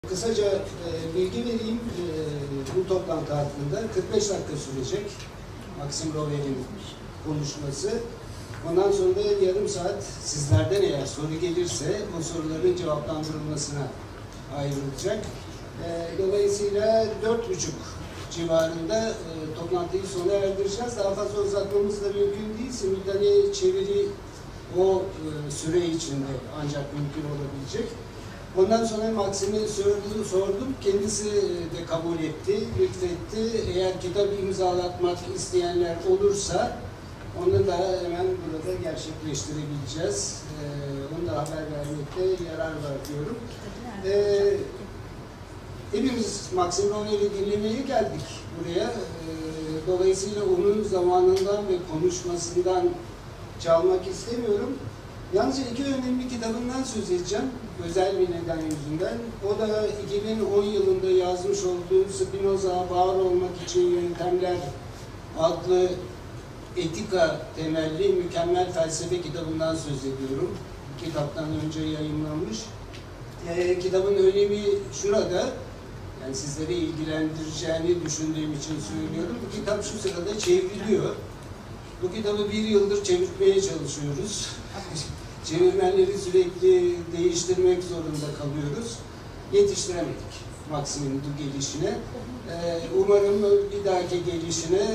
Kısaca bilgi vereyim. Bu toplantı hakkında 45 dakika sürecek Maxim Rover'in konuşması. Ondan sonra da yarım saat sizlerden eğer soru gelirse o soruların cevaplandırılmasına ayrılacak. Dolayısıyla 4:30 civarında toplantıyı sona erdireceğiz. Daha fazla uzatmamız da mümkün değil. Simultane çeviri o süre içinde ancak mümkün olabilecek. Ondan sonra Maxim'e sordum. Kendisi de kabul etti, lütfetti. Eğer kitap imzalatmak isteyenler olursa onu da hemen burada gerçekleştirebileceğiz. Onu da haber vermekte yarar var diyorum. Hepimiz Maxim Rover'i dinlemeye geldik buraya. Dolayısıyla onun zamanından ve konuşmasından çalmak istemiyorum. Yalnızca iki önemli kitabından söz edeceğim, özel bir neden yüzünden. O da 2010 yılında yazmış olduğu Spinoza, Var Olmak İçin Yöntemler adlı etika temelli mükemmel felsefe kitabından söz ediyorum. Kitaptan önce yayınlanmış. Kitabın önemi şurada, yani sizleri ilgilendireceğini düşündüğüm için söylüyorum. Bu kitap şu sırada çevriliyor. Bu kitabı 1 yıldır çevirmeye çalışıyoruz. Çevirmenleri sürekli değiştirmek zorunda kalıyoruz. Yetiştiremedik Maxim'in bu gelişine. Umarım bir dahaki gelişine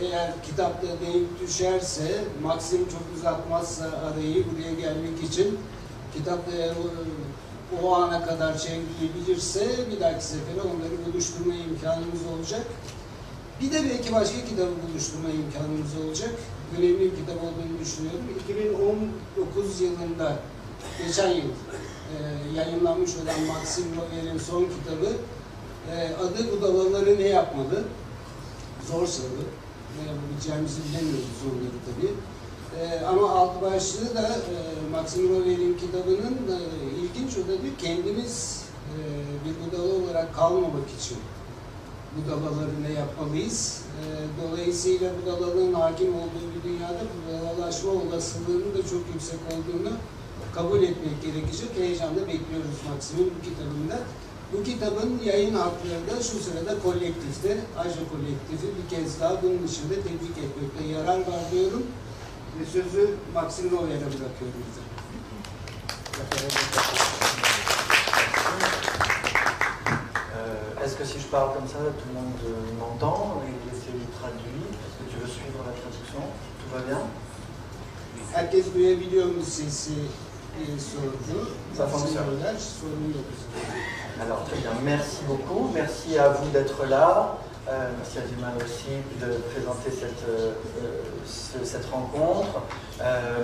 eğer kitapta denk düşerse, Maxim çok uzatmazsa arayı buraya gelmek için kitapta eğer o ana kadar çevrilebilirse bir dahaki sefere onları buluşturma imkanımız olacak. Bir de belki başka kitabı buluşturma imkanımız olacak. Önemli bir kitap olduğunu düşünüyorum. 2019 yılında, geçen yıl yayınlanmış olan Maxim Rover'in son kitabı, adı Budalaları Ne Yapmalı? Zor soru. Ne yapabileceğimizi bilemiyoruz onları tabii. Ama alt başlığı da Maxim Rover'in kitabının ilginç, o da diyor, kendimiz bir budala olarak kalmamak için budalaları ne yapmalıyız? Dolayısıyla budalalığın hakim olduğu bir dünyada budalalaşma olasılığının da çok yüksek olduğunu kabul etmek gerekecek. Heyecanla bekliyoruz Maxim'in bu kitabında. Bu kitabın yayın hakları da şu sırada kolektifte, Aja Kolektifi, bir kez daha bunun için de tebrik etmekte yarar var diyorum. Ve sözü Maxim Rover'e bırakıyorum bize. Est-ce que si je parle comme ça, tout le monde m'entend et c'est traduit? Est-ce que tu veux suivre la traduction? Tout va bien? Herkes duyabiliyor mu sesi diye sordu. Ça fonctionne. Sorun yok. Alors très bien, merci beaucoup. Merci à vous d'être là. Merci à Dumas aussi de présenter cette rencontre.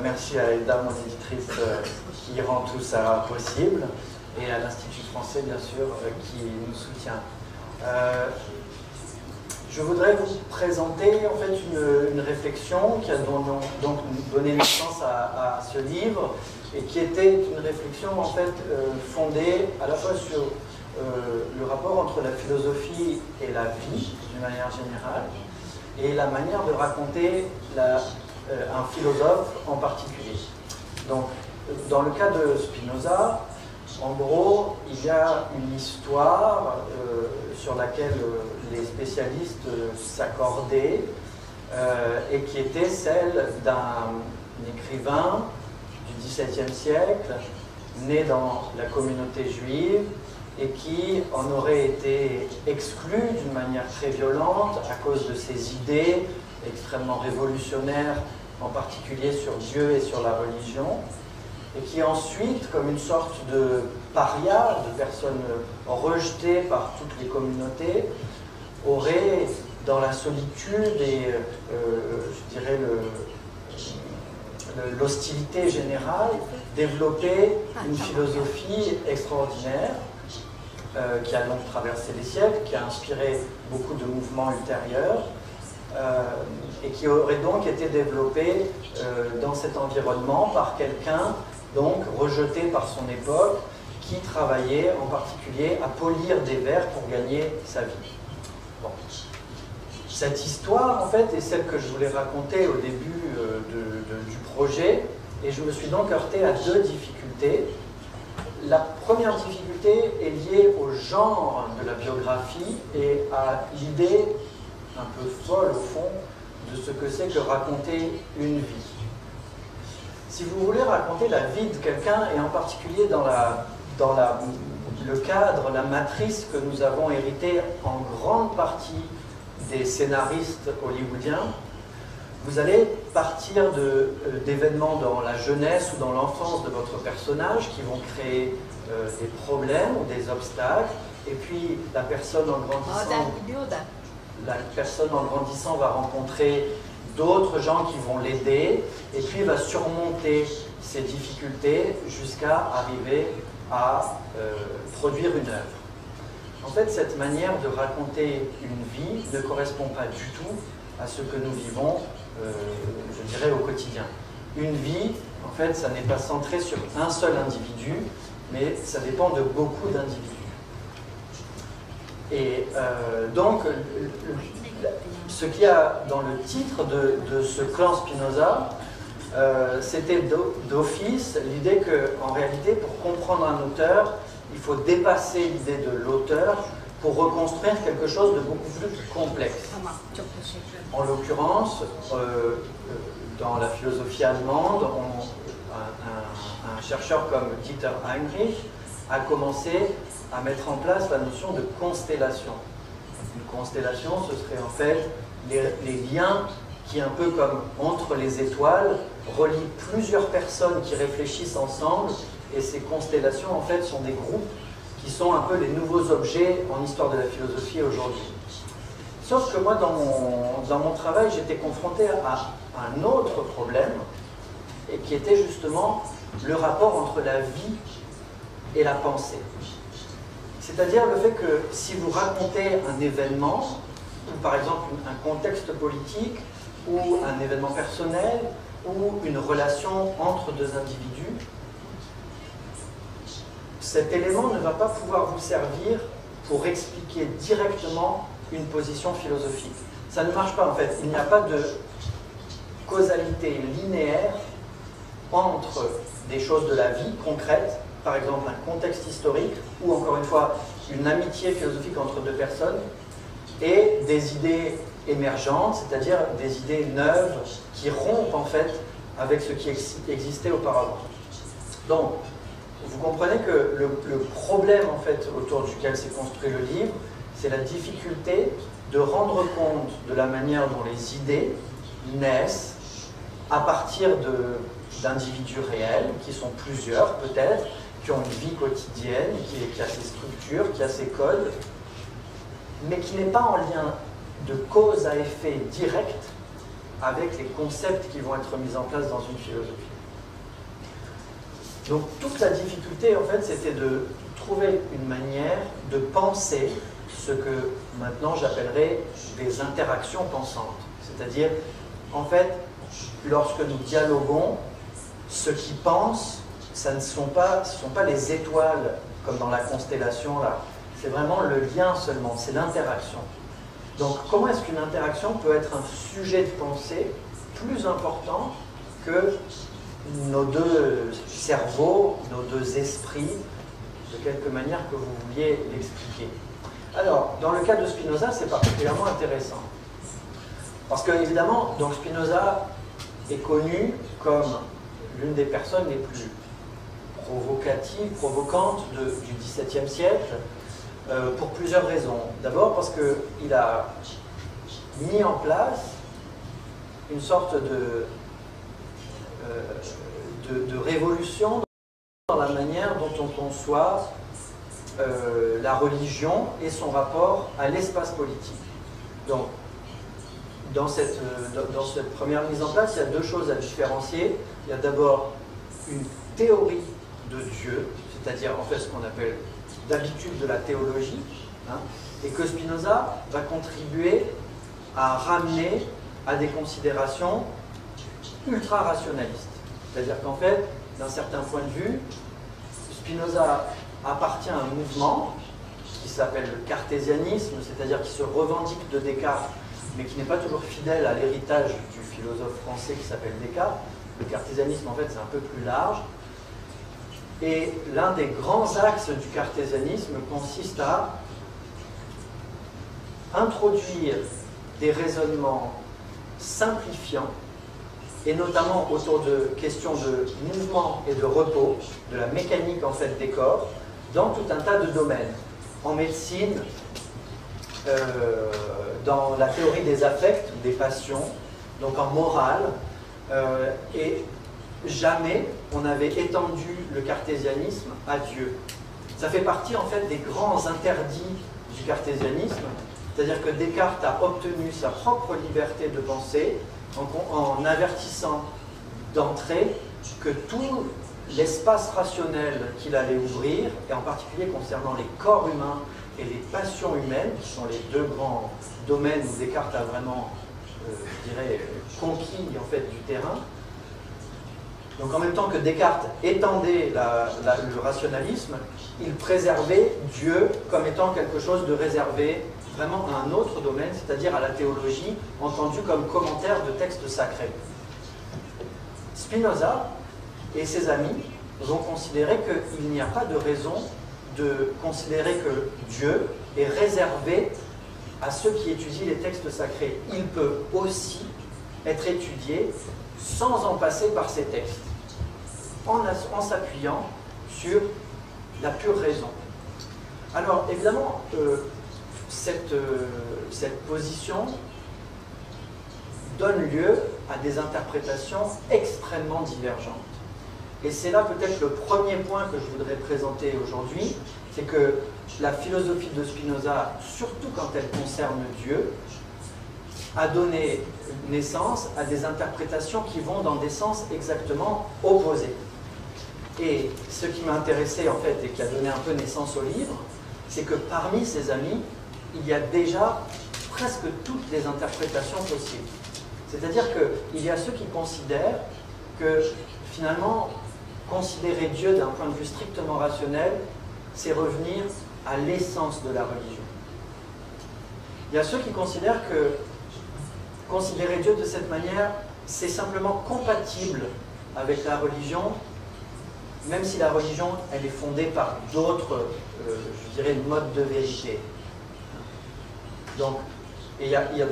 Merci à Elda, mon éditrice, qui rend tout ça possible. Et à l'Institut français, bien sûr, qui nous soutient. Je voudrais vous présenter en fait une réflexion qui a donc donné naissance à ce livre et qui était une réflexion en fait fondée à la fois sur le rapport entre la philosophie et la vie, d'une manière générale, et la manière de raconter un philosophe en particulier. Donc, dans le cas de Spinoza, en gros, il y a une histoire sur laquelle les spécialistes s'accordaient et qui était celle d'un écrivain du XVIIe siècle, né dans la communauté juive et qui en aurait été exclu d'une manière très violente à cause de ses idées extrêmement révolutionnaires, en particulier sur Dieu et sur la religion, et qui ensuite, comme une sorte de paria, de personne rejetée par toutes les communautés, aurait, dans la solitude et, je dirais, l'hostilité générale, développé une philosophie extraordinaire qui a donc traversé les siècles, qui a inspiré beaucoup de mouvements ultérieurs, et qui aurait donc été développée dans cet environnement par quelqu'un donc rejeté par son époque, qui travaillait en particulier à polir des vers pour gagner sa vie. Bon. Cette histoire, en fait, est celle que je voulais raconter au début du projet, et je me suis donc heurté à deux difficultés. la première difficulté est liée au genre de la biographie et à l'idée un peu folle au fond de ce que c'est que raconter une vie. Si vous voulez raconter la vie de quelqu'un, et en particulier dans le cadre, la matrice que nous avons hérité en grande partie des scénaristes hollywoodiens, vous allez partir d'événements dans la jeunesse ou dans l'enfance de votre personnage qui vont créer des problèmes ou des obstacles, et puis la personne en grandissant va rencontrer d'autres gens qui vont l'aider, et puis va surmonter ces difficultés jusqu'à arriver à produire une œuvre. En fait, cette manière de raconter une vie ne correspond pas du tout à ce que nous vivons, je dirais, au quotidien. Une vie, en fait, ça n'est pas centré sur un seul individu, mais ça dépend de beaucoup d'individus. Et donc, ce qu'il y a dans le titre de ce clan Spinoza, c'était d'office l'idée qu'en réalité, pour comprendre un auteur, il faut dépasser l'idée de l'auteur pour reconstruire quelque chose de beaucoup plus complexe. En l'occurrence, dans la philosophie allemande, un chercheur comme Dieter Heinrich a commencé à mettre en place la notion de constellation. Une constellation, ce serait en fait les liens qui, un peu comme entre les étoiles, relient plusieurs personnes qui réfléchissent ensemble, et ces constellations en fait sont des groupes qui sont un peu les nouveaux objets en histoire de la philosophie aujourd'hui. Sauf que moi, dans mon travail, j'étais confronté à un autre problème, et qui était justement le rapport entre la vie et la pensée. C'est-à-dire le fait que si vous racontez un événement, ou par exemple un contexte politique, ou un événement personnel, ou une relation entre deux individus, cet élément ne va pas pouvoir vous servir pour expliquer directement une position philosophique. Ça ne marche pas en fait. Il n'y a pas de causalité linéaire entre des choses de la vie concrètes, par exemple un contexte historique, ou encore une fois une amitié philosophique entre deux personnes, et des idées émergentes, c'est-à-dire des idées neuves qui rompent en fait avec ce qui existait auparavant. Donc, vous comprenez que le problème en fait autour duquel s'est construit le livre, c'est la difficulté de rendre compte de la manière dont les idées naissent à partir d'individus réels, qui sont plusieurs peut-être, qui ont une vie quotidienne, qui a ses structures, qui a ses codes, mais qui n'est pas en lien de cause à effet direct avec les concepts qui vont être mis en place dans une philosophie. Donc toute la difficulté, en fait, c'était de trouver une manière de penser ce que maintenant j'appellerais des interactions pensantes. C'est-à-dire, en fait, lorsque nous dialoguons, ce qui pense, ce ne sont pas les étoiles, comme dans la constellation, là. C'est vraiment le lien seulement, c'est l'interaction. Donc, comment est-ce qu'une interaction peut être un sujet de pensée plus important que nos deux cerveaux, nos deux esprits, de quelque manière que vous vouliez l'expliquer? Alors, dans le cas de Spinoza, c'est particulièrement intéressant. Parce que, évidemment, donc Spinoza est connu comme l'une des personnes les plus provocatives, provocantes du XVIIe siècle, pour plusieurs raisons. D'abord parce qu'il a mis en place une sorte de révolution dans la manière dont on conçoit la religion et son rapport à l'espace politique. Donc, dans cette première mise en place, il y a deux choses à différencier. Il y a d'abord une théorie de Dieu, c'est-à-dire en fait ce qu'on appelle d'habitude de la théologie, hein, et que Spinoza va contribuer à ramener à des considérations ultra-rationalistes. C'est-à-dire qu'en fait, d'un certain point de vue, Spinoza appartient à un mouvement qui s'appelle le cartésianisme, c'est-à-dire qui se revendique de Descartes, mais qui n'est pas toujours fidèle à l'héritage du philosophe français qui s'appelle Descartes. Le cartésianisme, en fait, c'est un peu plus large. Et l'un des grands axes du cartésianisme consiste à introduire des raisonnements simplifiants, et notamment autour de questions de mouvement et de repos, de la mécanique en fait des corps, dans tout un tas de domaines. En médecine, dans la théorie des affects, des passions, donc en morale, et jamais on n'avait étendu le cartésianisme à Dieu. Ça fait partie en fait des grands interdits du cartésianisme, c'est-à-dire que Descartes a obtenu sa propre liberté de penser en avertissant d'entrée que tout l'espace rationnel qu'il allait ouvrir, et en particulier concernant les corps humains et les passions humaines, qui sont les deux grands domaines où Descartes a vraiment, je dirais, conquis en fait du terrain. Donc en même temps que Descartes étendait le rationalisme, il préservait Dieu comme étant quelque chose de réservé vraiment à un autre domaine, c'est-à-dire à la théologie, entendue comme commentaire de textes sacrés. Spinoza et ses amis vont considérer qu'il n'y a pas de raison de considérer que Dieu est réservé à ceux qui étudient les textes sacrés. Il peut aussi être étudié sans en passer par ces textes, en s'appuyant sur la pure raison. Alors évidemment, cette position donne lieu à des interprétations extrêmement divergentes. Et c'est là peut-être le premier point que je voudrais présenter aujourd'hui, c'est que la philosophie de Spinoza, surtout quand elle concerne Dieu, a donné naissance à des interprétations qui vont dans des sens exactement opposés. Et ce qui m'a intéressé en fait et qui a donné un peu naissance au livre, c'est que parmi ses amis, il y a déjà presque toutes les interprétations possibles. C'est-à-dire qu'il y a ceux qui considèrent que finalement, considérer Dieu d'un point de vue strictement rationnel, c'est revenir à l'essence de la religion. Il y a ceux qui considèrent que considérer Dieu de cette manière, c'est simplement compatible avec la religion, même si la religion, elle est fondée par d'autres, je dirais, modes de vérité. Donc, il y a une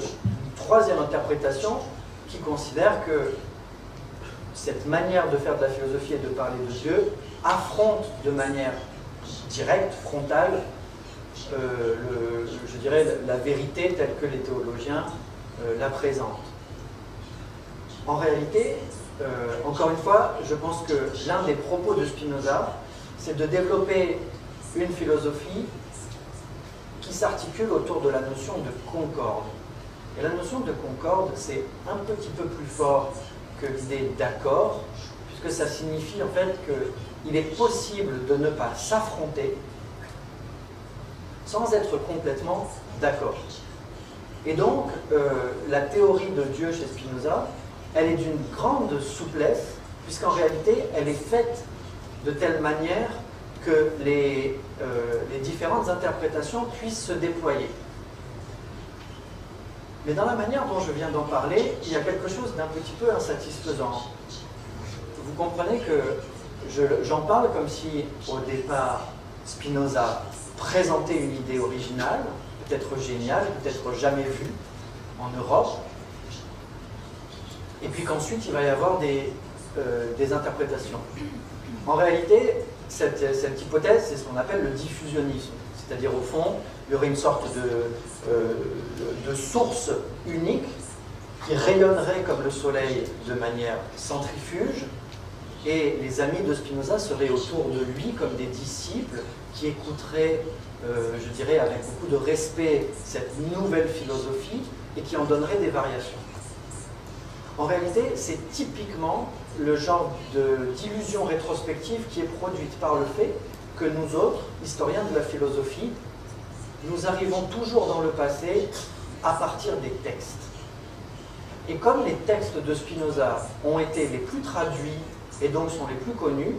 troisième interprétation qui considère que cette manière de faire de la philosophie et de parler de Dieu affronte de manière directe, frontale, je dirais, la vérité telle que les théologiens la présentent. En réalité, encore une fois, je pense que l'un des propos de Spinoza, c'est de développer une philosophie qui s'articule autour de la notion de concorde. Et la notion de concorde, c'est un petit peu plus fort que l'idée d'accord, puisque ça signifie en fait qu'il est possible de ne pas s'affronter sans être complètement d'accord. Et donc, la théorie de Dieu chez Spinoza, elle est d'une grande souplesse, puisqu'en réalité, elle est faite de telle manière que les différentes interprétations puissent se déployer. Mais dans la manière dont je viens d'en parler, il y a quelque chose d'un petit peu insatisfaisant. Vous comprenez que j'en parle comme si, au départ, Spinoza présentait une idée originale, peut-être géniale, peut-être jamais vue en Europe, et puis qu'ensuite il va y avoir des interprétations. En réalité, cette hypothèse, c'est ce qu'on appelle le diffusionnisme. C'est-à-dire, au fond, il y aurait une sorte de source unique qui rayonnerait comme le soleil de manière centrifuge, et les amis de Spinoza seraient autour de lui comme des disciples qui écouteraient, je dirais, avec beaucoup de respect cette nouvelle philosophie et qui en donneraient des variations. En réalité, c'est typiquement le genre d'illusion rétrospective qui est produite par le fait que nous autres, historiens de la philosophie, nous arrivons toujours dans le passé à partir des textes. Et comme les textes de Spinoza ont été les plus traduits et donc sont les plus connus,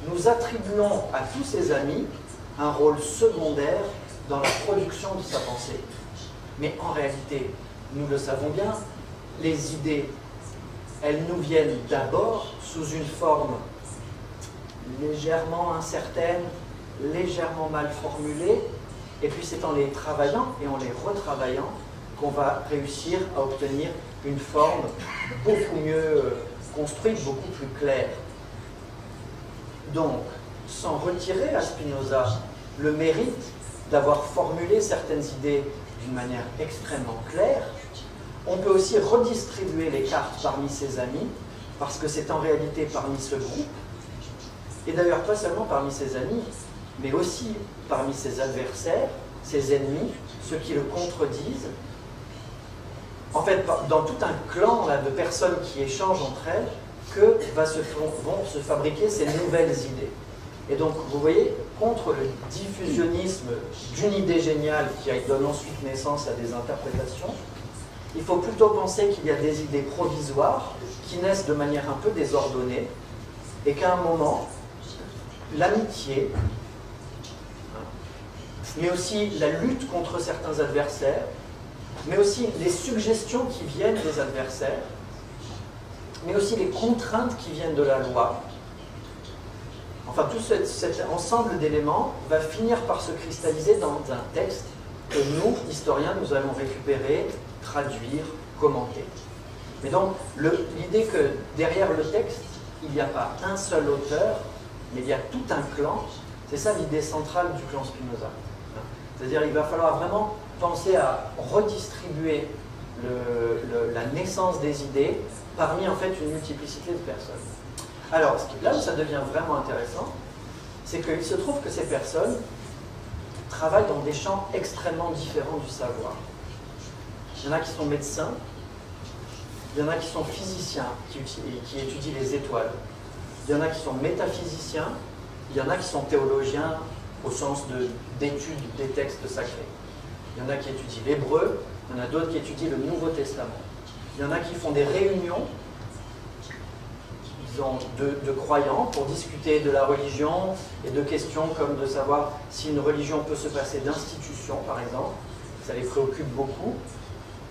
nous attribuons à tous ses amis un rôle secondaire dans la production de sa pensée. Mais en réalité, nous le savons bien, les idées, elles nous viennent d'abord sous une forme légèrement incertaines, légèrement mal formulées, et puis c'est en les travaillant et en les retravaillant qu'on va réussir à obtenir une forme beaucoup mieux construite, beaucoup plus claire. Donc, sans retirer à Spinoza le mérite d'avoir formulé certaines idées d'une manière extrêmement claire, on peut aussi redistribuer les cartes parmi ses amis, parce que c'est en réalité parmi ce groupe, et d'ailleurs pas seulement parmi ses amis, mais aussi parmi ses adversaires, ses ennemis, ceux qui le contredisent. En fait, dans tout un clan là, de personnes qui échangent entre elles, que vont se fabriquer ces nouvelles idées. Et donc, vous voyez, contre le diffusionnisme d'une idée géniale qui donne ensuite naissance à des interprétations, il faut plutôt penser qu'il y a des idées provisoires qui naissent de manière un peu désordonnée et qu'à un moment, l'amitié, mais aussi la lutte contre certains adversaires, mais aussi les suggestions qui viennent des adversaires, mais aussi les contraintes qui viennent de la loi. Enfin, tout cet ensemble d'éléments va finir par se cristalliser dans un texte que nous, historiens, nous allons récupérer, traduire, commenter. Mais donc, l'idée que derrière le texte, il n'y a pas un seul auteur, mais il y a tout un clan, c'est ça l'idée centrale du clan Spinoza. C'est-à-dire qu'il va falloir vraiment penser à redistribuer la naissance des idées parmi en fait une multiplicité de personnes. Alors, là où ça devient vraiment intéressant, c'est qu'il se trouve que ces personnes travaillent dans des champs extrêmement différents du savoir. Il y en a qui sont médecins, il y en a qui sont physiciens, qui étudient les étoiles, il y en a qui sont métaphysiciens, il y en a qui sont théologiens au sens d'étude des textes sacrés. Il y en a qui étudient l'hébreu, il y en a d'autres qui étudient le Nouveau Testament. Il y en a qui font des réunions, disons, de croyants pour discuter de la religion et de questions comme de savoir si une religion peut se passer d'institutions, par exemple. Ça les préoccupe beaucoup,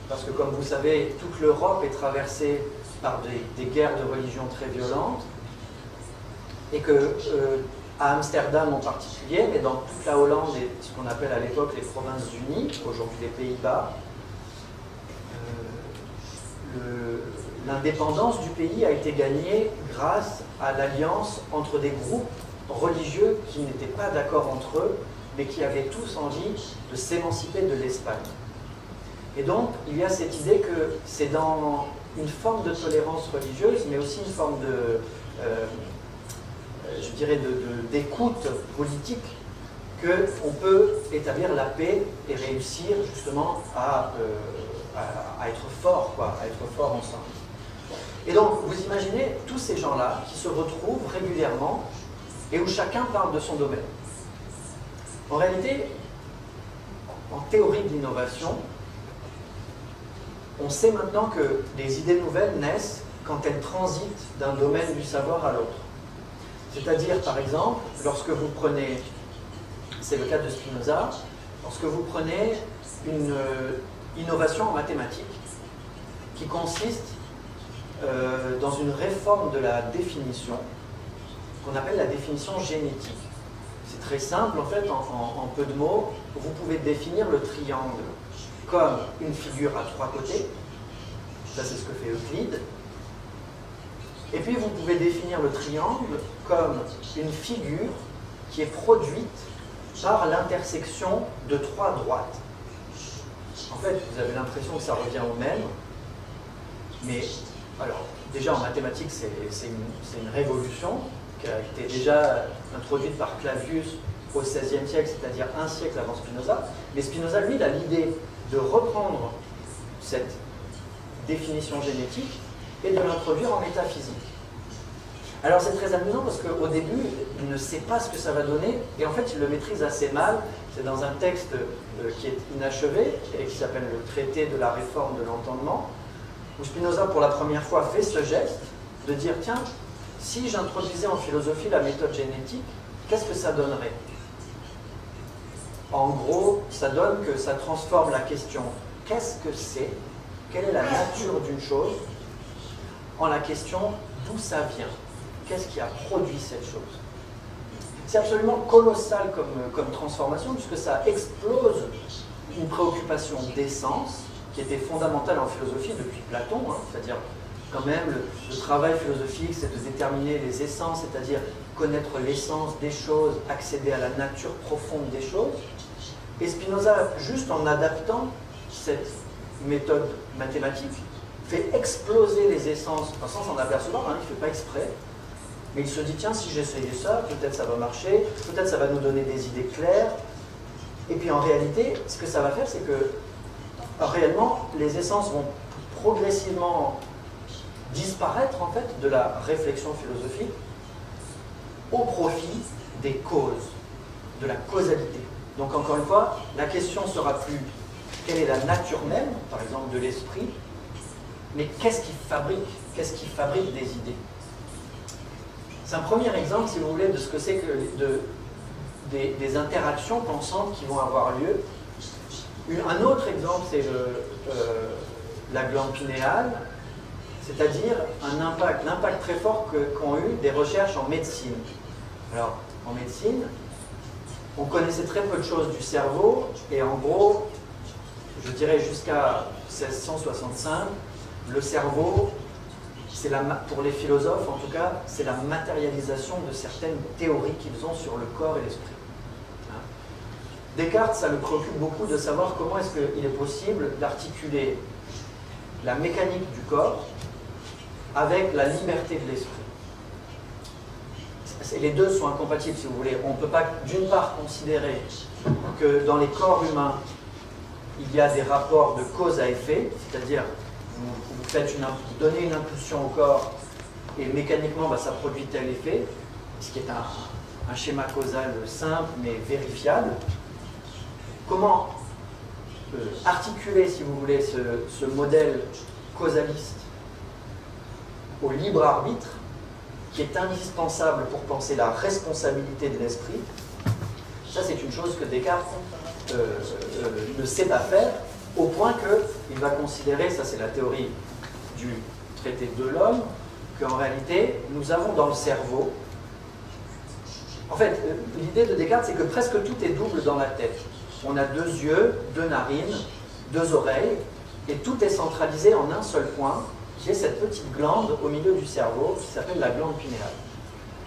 parce que comme vous savez, toute l'Europe est traversée par des guerres de religion très violentes, et que à Amsterdam en particulier, mais dans toute la Hollande et ce qu'on appelle à l'époque les Provinces-Unies, aujourd'hui les Pays-Bas, l'indépendance du pays a été gagnée grâce à l'alliance entre des groupes religieux qui n'étaient pas d'accord entre eux, mais qui avaient tous envie de s'émanciper de l'Espagne. Et donc, il y a cette idée que c'est dans une forme de tolérance religieuse, mais aussi une forme de... je dirais d'écoute politique, qu'on peut établir la paix et réussir justement à être fort, à être fort ensemble. Et donc, vous imaginez tous ces gens-là qui se retrouvent régulièrement et où chacun parle de son domaine. En réalité, en théorie de l'innovation, on sait maintenant que les idées nouvelles naissent quand elles transitent d'un domaine du savoir à l'autre. C'est-à-dire, par exemple, lorsque vous prenez, c'est le cas de Spinoza, lorsque vous prenez une innovation en mathématiques qui consiste dans une réforme de la définition qu'on appelle la définition génétique. C'est très simple, en fait, en peu de mots, vous pouvez définir le triangle comme une figure à trois côtés, ça c'est ce que fait Euclide. Et puis vous pouvez définir le triangle comme une figure qui est produite par l'intersection de trois droites. En fait, vous avez l'impression que ça revient au même, mais alors déjà en mathématiques c'est une révolution qui a été déjà introduite par Clavius au XVIe siècle, c'est-à-dire un siècle avant Spinoza. Mais Spinoza, lui, il a l'idée de reprendre cette définition génétique et de l'introduire en métaphysique. Alors c'est très amusant parce qu'au début, il ne sait pas ce que ça va donner, et en fait il le maîtrise assez mal. C'est dans un texte qui est inachevé, et qui s'appelle le traité de la réforme de l'entendement, où Spinoza pour la première fois fait ce geste de dire, tiens, si j'introduisais en philosophie la méthode génétique, qu'est-ce que ça donnerait? En gros, ça donne que ça transforme la question « qu'est-ce que c'est? Quelle est la nature d'une chose ?» en la question « d'où ça vient? Qu'est-ce qui a produit cette chose ?» C'est absolument colossal comme transformation, puisque ça explose une préoccupation d'essence qui était fondamentale en philosophie depuis Platon, hein, c'est-à-dire quand même le travail philosophique, c'est de déterminer les essences, c'est-à-dire connaître l'essence des choses, accéder à la nature profonde des choses. Et Spinoza, juste en adaptant cette méthode mathématique, fait exploser les essences, sans s'en apercevoir, hein, il ne fait pas exprès, mais il se dit, tiens, si j'essayais ça, peut-être ça va marcher, peut-être ça va nous donner des idées claires. Et puis en réalité, ce que ça va faire, c'est que réellement, les essences vont progressivement disparaître en fait de la réflexion philosophique au profit des causes, de la causalité. Donc encore une fois, la question ne sera plus quelle est la nature même, par exemple de l'esprit, mais qu'est-ce qui fabrique des idées. C'est un premier exemple, si vous voulez, de ce que c'est que des interactions pensantes qui vont avoir lieu. Un autre exemple, c'est la glande pinéale, c'est-à-dire l'impact très fort qu'ont eu des recherches en médecine. Alors, en médecine, on connaissait très peu de choses du cerveau, et en gros, je dirais jusqu'à 1665, le cerveau, pour les philosophes en tout cas, c'est la matérialisation de certaines théories qu'ils ont sur le corps et l'esprit. Descartes, ça le préoccupe beaucoup de savoir comment est-ce qu'il est possible d'articuler la mécanique du corps avec la liberté de l'esprit. Les deux sont incompatibles, si vous voulez. On ne peut pas, d'une part, considérer que dans les corps humains, il y a des rapports de cause à effet, c'est-à-dire vous donnez une impulsion au corps et mécaniquement ça produit tel effet, ce qui est un schéma causal simple mais vérifiable. Comment articuler, si vous voulez, ce modèle causaliste au libre arbitre, qui est indispensable pour penser la responsabilité de l'esprit? Ça, c'est une chose que Descartes ne sait pas faire, au point qu'il va considérer, ça c'est la théorie du traité de l'homme, qu'en réalité, nous avons dans le cerveau, en fait, l'idée de Descartes, c'est que presque tout est double dans la tête. On a 2 yeux, 2 narines, 2 oreilles, et tout est centralisé en un seul point, qui est cette petite glande au milieu du cerveau, qui s'appelle la glande pinéale.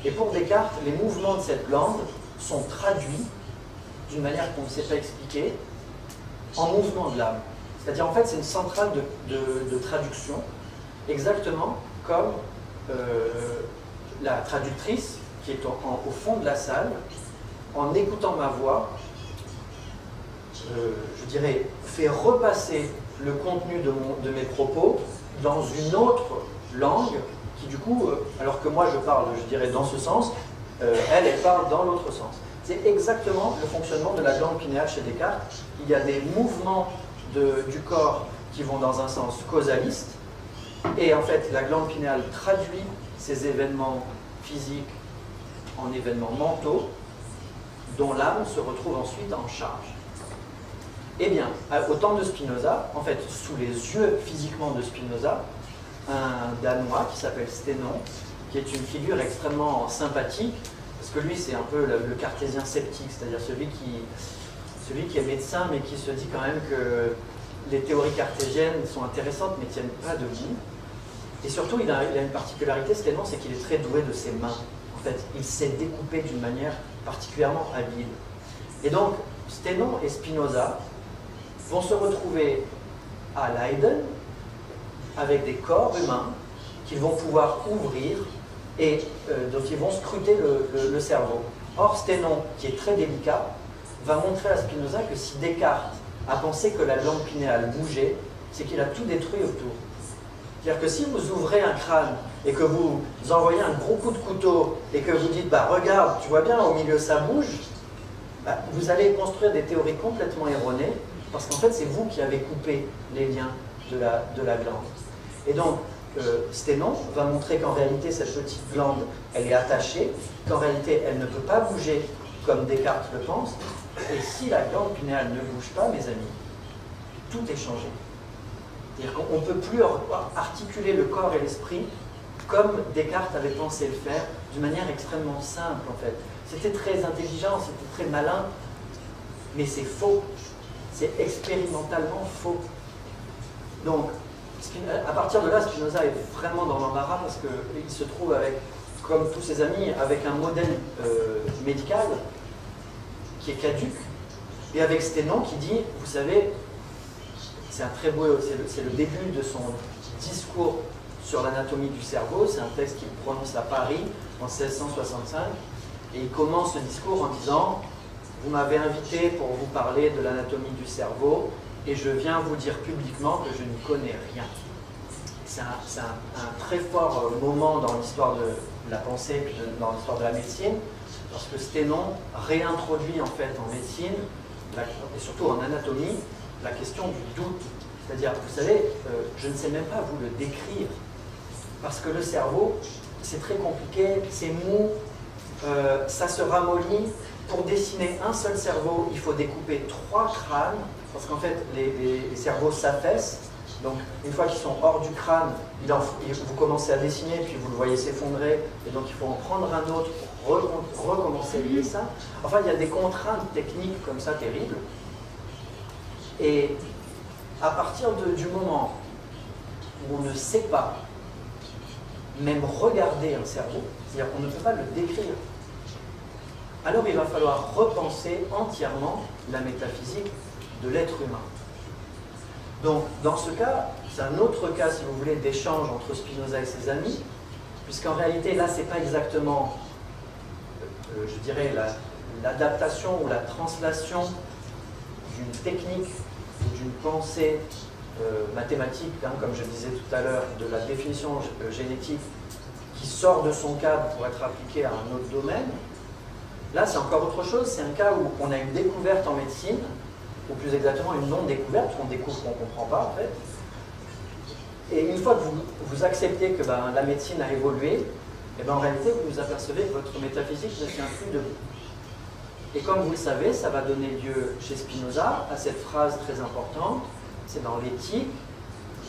Et pour Descartes, les mouvements de cette glande sont traduits, d'une manière qu'on ne sait pas expliquer, en mouvement de l'âme. C'est-à-dire, en fait, c'est une centrale de traduction, exactement comme la traductrice, qui est au fond de la salle, en écoutant ma voix, je dirais, fait repasser le contenu de mes propos dans une autre langue qui, du coup, alors que moi je parle, je dirais, dans ce sens, elle parle dans l'autre sens. C'est exactement le fonctionnement de la glande pinéale chez Descartes. Il y a des mouvements du corps qui vont dans un sens causaliste, et en fait, la glande pinéale traduit ces événements physiques en événements mentaux, dont l'âme se retrouve ensuite en charge. Eh bien, au temps de Spinoza, en fait, sous les yeux physiquement de Spinoza, un Danois qui s'appelle Sténon, qui est une figure extrêmement sympathique, parce que lui, c'est un peu le cartésien sceptique, c'est-à-dire celui qui est médecin, mais qui se dit quand même que les théories cartésiennes sont intéressantes, mais ne tiennent pas debout. Et surtout, il a une particularité, Sténon, c'est qu'il est très doué de ses mains. En fait, il sait découper d'une manière particulièrement habile. Et donc, Sténon et Spinoza vont se retrouver à Leiden avec des corps humains qu'ils vont pouvoir ouvrir et dont ils vont scruter le cerveau. Or, Sténon, qui est très délicat, va montrer à Spinoza que si Descartes a pensé que la glande pinéale bougeait, c'est qu'il a tout détruit autour. C'est-à-dire que si vous ouvrez un crâne et que vous envoyez un gros coup de couteau et que vous dites, bah regarde, tu vois bien, au milieu ça bouge, bah, vous allez construire des théories complètement erronées, parce qu'en fait c'est vous qui avez coupé les liens de la glande. Et donc, Sténon va montrer qu'en réalité cette petite glande, elle est attachée, qu'en réalité elle ne peut pas bouger comme Descartes le pense, et si la glande pinéale ne bouge pas, mes amis, tout est changé. C'est-à-dire qu'on ne peut plus articuler le corps et l'esprit comme Descartes avait pensé le faire, d'une manière extrêmement simple en fait. C'était très intelligent, c'était très malin, mais c'est faux. C'est expérimentalement faux. Donc, à partir de là, Spinoza est vraiment dans l'embarras parce qu'il se trouve avec, comme tous ses amis, avec un modèle médical qui est caduque, et avec Sténon qui dit, vous savez, c'est un très beau, c'est le début de son discours sur l'anatomie du cerveau, c'est un texte qu'il prononce à Paris en 1665, et il commence ce discours en disant, vous m'avez invité pour vous parler de l'anatomie du cerveau, et je viens vous dire publiquement que je n'y connais rien. C'est un très fort moment dans l'histoire de la pensée, puis dans l'histoire de la médecine, parce que Sténon réintroduit en fait en médecine, et surtout en anatomie, la question du doute. C'est-à-dire, vous savez, je ne sais même pas vous le décrire, parce que le cerveau, c'est très compliqué, c'est mou, ça se ramollit. Pour dessiner un seul cerveau, il faut découper 3 crânes, parce qu'en fait, les cerveaux s'affaissent. Donc, une fois qu'ils sont hors du crâne, vous commencez à dessiner, puis vous le voyez s'effondrer, et donc il faut en prendre un autre pour recommencer à lier ça. Enfin, il y a des contraintes techniques comme ça terribles. Et à partir du moment où on ne sait pas même regarder un cerveau, c'est-à-dire qu'on ne peut pas le décrire, alors il va falloir repenser entièrement la métaphysique de l'être humain. Donc, dans ce cas, c'est un autre cas, si vous voulez, d'échange entre Spinoza et ses amis, puisqu'en réalité, là, ce n'est pas exactement, je dirais, l'adaptation ou la translation d'une technique ou d'une pensée mathématique, hein, comme je disais tout à l'heure, de la définition génétique qui sort de son cadre pour être appliquée à un autre domaine. Là, c'est encore autre chose, c'est un cas où on a une découverte en médecine, ou plus exactement une non-découverte, parce qu'on découvre qu'on ne comprend pas en fait. Et une fois que vous acceptez que la médecine a évolué, et en réalité vous vous apercevez que votre métaphysique ne tient plus debout. Et comme vous le savez, ça va donner lieu chez Spinoza à cette phrase très importante, c'est dans l'éthique,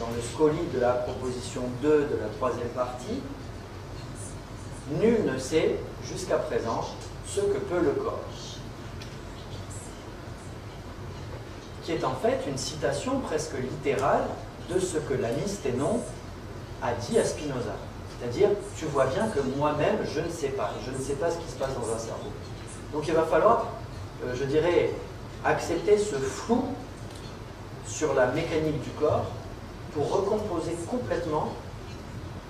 dans le scoli de la proposition 2 de la 3e partie, nul ne sait jusqu'à présent ce que peut le corps. Qui est en fait une citation presque littérale de ce que l'ami Sténon a dit à Spinoza. C'est-à-dire, tu vois bien que moi-même, je ne sais pas ce qui se passe dans un cerveau. Donc il va falloir, je dirais, accepter ce flou sur la mécanique du corps pour recomposer complètement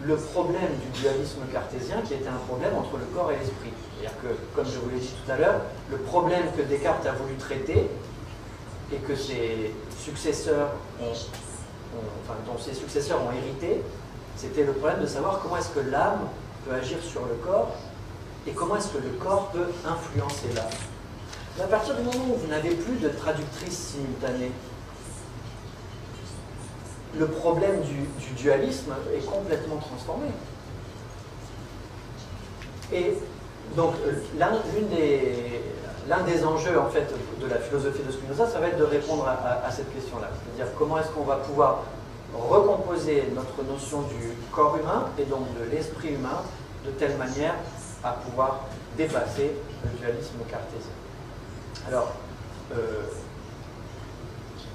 le problème du dualisme cartésien qui était un problème entre le corps et l'esprit. C'est-à-dire que, comme je vous l'ai dit tout à l'heure, le problème que Descartes a voulu traiter et que ses successeurs dont ses successeurs ont hérité, c'était le problème de savoir comment est-ce que l'âme peut agir sur le corps et comment est-ce que le corps peut influencer l'âme. À partir du moment où vous n'avez plus de traductrice simultanée, le problème du dualisme est complètement transformé. Et donc, l'un des enjeux en fait, de la philosophie de Spinoza, ça va être de répondre à cette question-là. C'est-à-dire comment est-ce qu'on va pouvoir recomposer notre notion du corps humain et donc de l'esprit humain de telle manière à pouvoir dépasser le dualisme cartésien. Alors,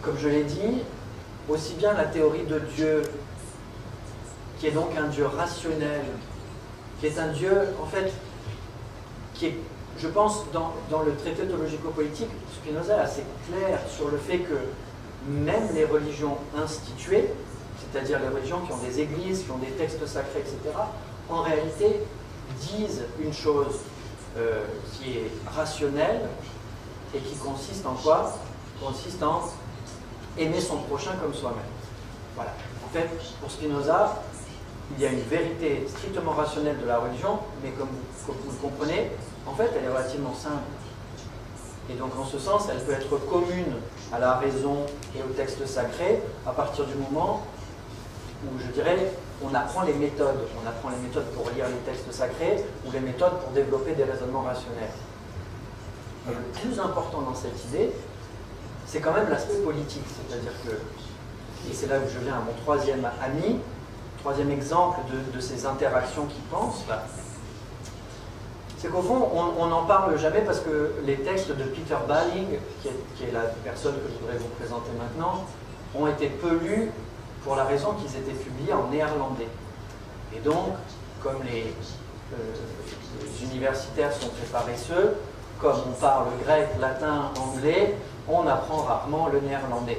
comme je l'ai dit, aussi bien la théorie de Dieu, qui est donc un Dieu rationnel, qui est un Dieu, en fait, qui est, je pense, dans le traité théologico-politique, Spinoza est assez clair sur le fait que même les religions instituées, c'est-à-dire les religions qui ont des églises, qui ont des textes sacrés, etc., en réalité disent une chose qui est rationnelle et qui consiste en quoi? Consiste en aimer son prochain comme soi-même. Voilà. En fait, pour Spinoza, il y a une vérité strictement rationnelle de la religion, mais comme vous le comprenez, en fait, elle est relativement simple. Et donc, en ce sens, elle peut être commune à la raison et au texte sacré à partir du moment où, je dirais, on apprend les méthodes. On apprend les méthodes pour lire les textes sacrés ou les méthodes pour développer des raisonnements rationnels. Mais le plus important dans cette idée, c'est quand même l'aspect politique. C'est-à-dire que, et c'est là où je viens à mon troisième ami, troisième exemple de ces interactions qui pensent, là. c'est qu'au fond, on n'en parle jamais parce que les textes de Peter Balling, qui est la personne que je voudrais vous présenter maintenant, ont été peu lus pour la raison qu'ils étaient publiés en néerlandais. Et donc, comme les universitaires sont très paresseux, comme on parle grec, latin, anglais, on apprend rarement le néerlandais.